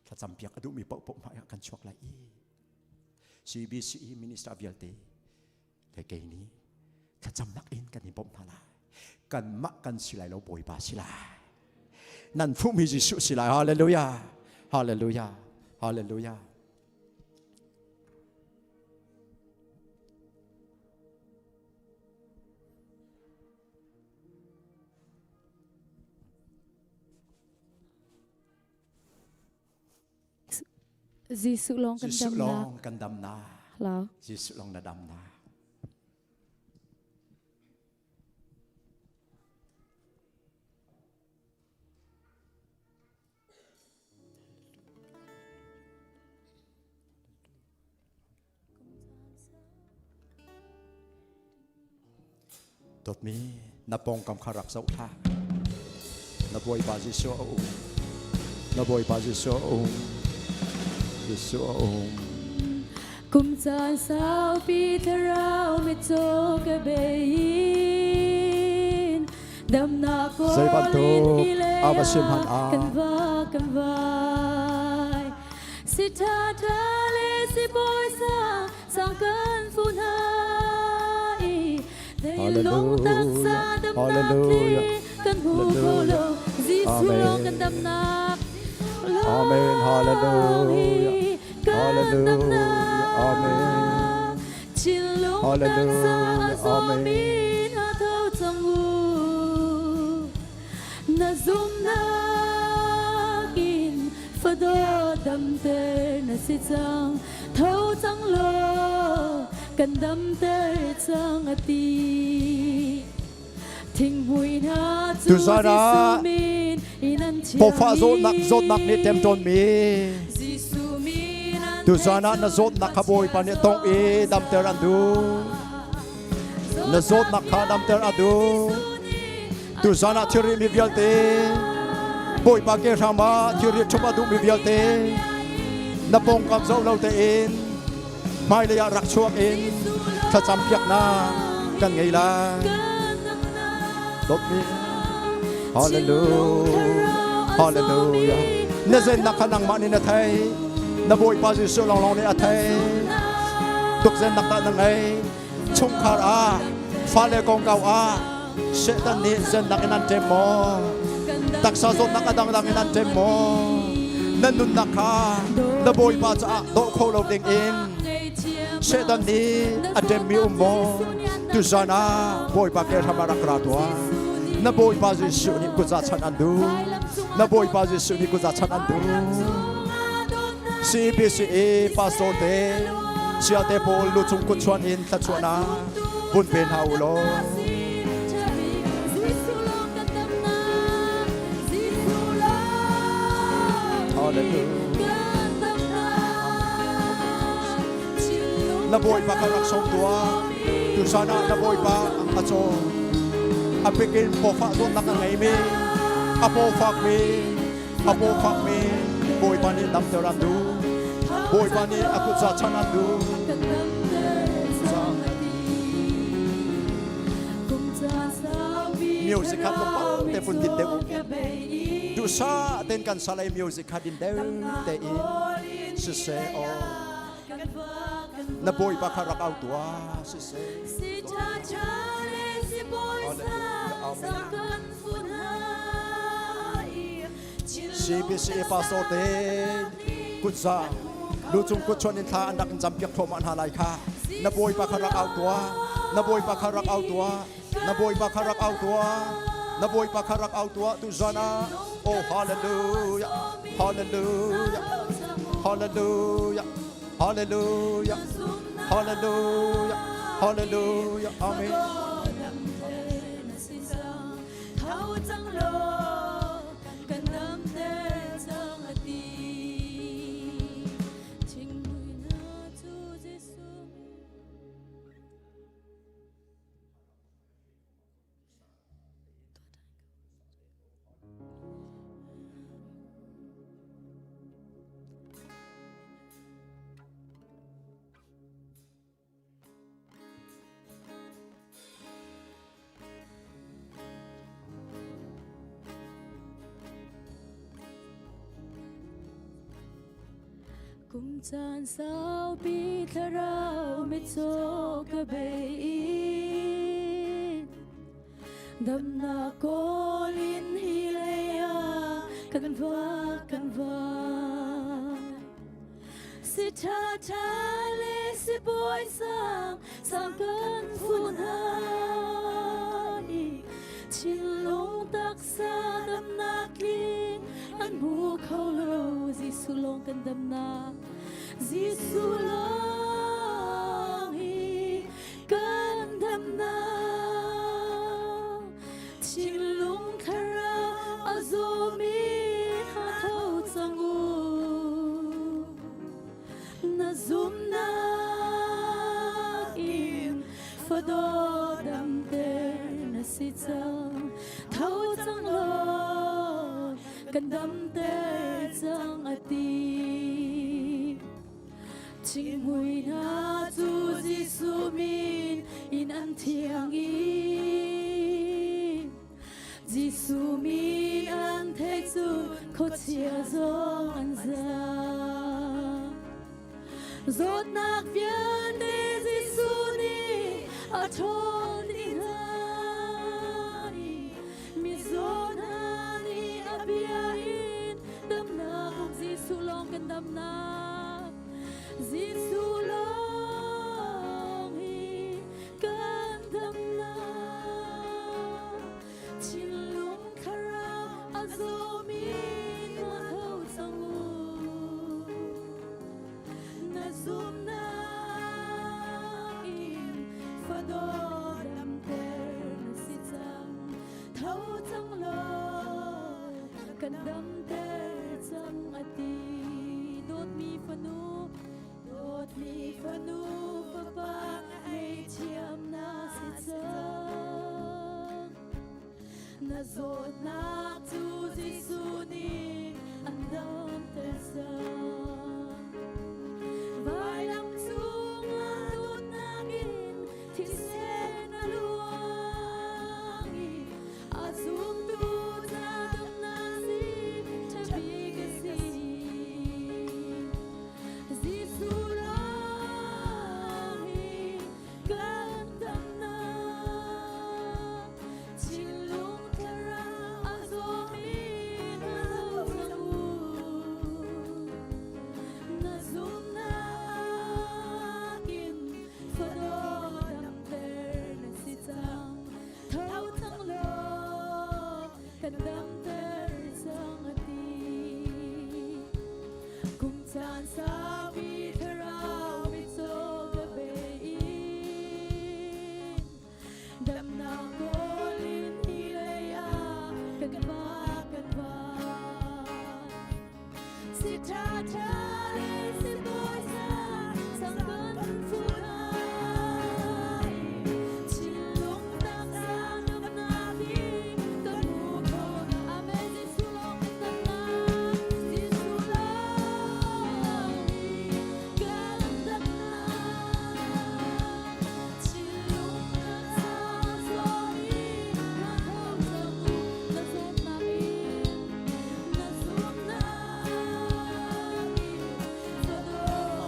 [SPEAKER 6] tha cham piak adu mi pau ma ya kan chuak lai CEBC minister vialte le ke ni tha cham nak in kan ni bom thala kan ma kan silai lo boy ba silai nan fu mi jisu silai hallelujah hallelujah hallelujah
[SPEAKER 5] Giêsu long
[SPEAKER 6] kan dam na
[SPEAKER 5] lao
[SPEAKER 6] Giêsu long na dam na tot mi na pong kam kharak sau tha na boy ba Giêsu na boy ba Giêsu
[SPEAKER 5] cùng gian sao pi thao mê cho cái bein đam na có linh ile kan vai si tha tha le si boy sa sang kan phun hai để long tak sa đam na khi kan hu lo Giêsu long kan đam na
[SPEAKER 6] Amen, hallelujah, hallelujah, amen, hallelujah, amen.
[SPEAKER 5] Na zoom na in phado đam ter na si chang thâu chang lo kan đam ter chang ati thing hui na
[SPEAKER 6] tu sa ra po fa zot nak ni tem ton mi tu sa na zot nak ka boy pa ni tong e dam ter andu na zot nak ka dam ter adu tu sa na thiri mi vialte boy pa ke rama thiri chuma du mi vialte na pong kam zo lo te in mai le ya rak chuak in tha cham piak na kan ngei la tot mi hallelujah hallelujah na zen nak kanang mani na thai na boy pa Giêsu long long ni a thai tuk zen nak ta na ngai chung khar a fa le kong kau a se tan ni zen nak nan tem mo tak sa zot nak adang dang nan tem mo nan nun nak ha na boy pa cha do kho lo ding in se tan ni a tem mi mo tu zana boy pa ke thamara kra tua na boy pa Giêsu ni ku za chan andu na boy pa Giêsu ni ku za chan andu CEBC pastor te sia te pol lu chung ku chuan in ta chuana bun pen hau lo na boy pa ka rak song tua tu sana na boy pa ang acho apikin po fa zon nak ngai mi apo fak mi boy pa ni dam ter andu boy pa ni aku za chan andu music hat pa te pun dit de du sa ten kan salai music hat din de te in se se o na boy pa ka rak au tua se se CEBC pastor ten kut za lu chung kut chon in tha anak jam piak thom an halai kha na boy pa kharak au tua na boy pa kharak au tua na boy pa kharak au tua na boy pa kharak au tua tu zana oh hallelujah hallelujah hallelujah hallelujah hallelujah hallelujah amen
[SPEAKER 5] Cùng tràn sao bi thà rau mít cho cả bể đầm na cô linh hi lea cần va si cha cha le si boy sang cần phun hai chín long tak sa đầm na kinh anh bu khâu lâu Giêsu long cần đầm na Giêsu long hi cần đầm na chín long khara azomi ha thâu changu na zum na im phado đầm te na si chang thâu chang lo cần đâm tê chẳng ati chính mùi na tu Giêsu min in an thiang in Giêsu min an thek su khâu chia zong an za zot nak viên de Giêsu ni a thon in hani mi zot hani abia in đâm na cùng Giêsu long cần đâm na Giêsu long hi cần đâm na chín lung khara azomi na thâu sangu na zum na im phado đâm ter na si chang thâu chang lo cần đâm ter chang ati đốt mi phanu papa ai chiam na si chang na zot na tu Giêsu ni an đâm ter chang vai lam chung a đốt na in thì sẽ na luang a zum tu ra đâm na si cha bi cái si Giêsu long hi cần đâm na chín lung khara azomi na zangu na zum na kim phado đâm ter na si chang thâu thang lo cần đâm ter chang ati cùng chan sa bi thà rau bi cho cả bể đầm na cô linh hi lea cần va si cha cha le si boy sang cần phu hai chín lung tak sang đầm na bi cần mu ko amen Giêsu long cần đầm na Giêsu long cần đầm na chín lung tak sang zomi na thâu changu na zot na im na zum na im phado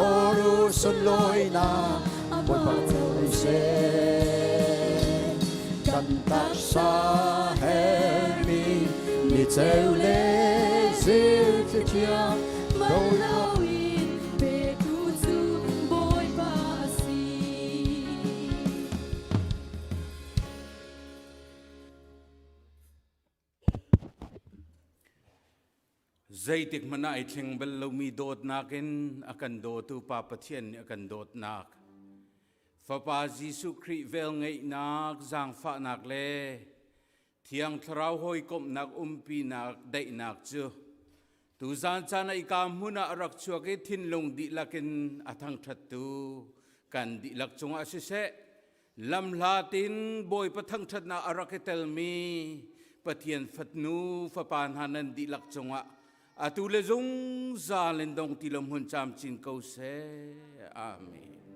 [SPEAKER 6] Boru sun loi na Boi pa thâu se Kan ta sa hermi Ni treo le Ziu te chia
[SPEAKER 5] Mau lau in Be tu zu Boi pa si
[SPEAKER 7] Zai tik mana ai thing bel lo mi dot nakin akan do tu pa pathian akan dot nak. Fa pa Giêsu Christ vel ngai nak zang fa nak le. Thiang thrau hoi kom nak pi nak dai nak chu. Tu zan chan ai kam huna rak chu ke thin long di lakin athang that tu kan di lak chunga se se lam latin boy pathang that na araketel mi pathian fatnu fa pan hanan di lak chunga Atu le zong za len dong tilom hun cham chin ko se. Amen.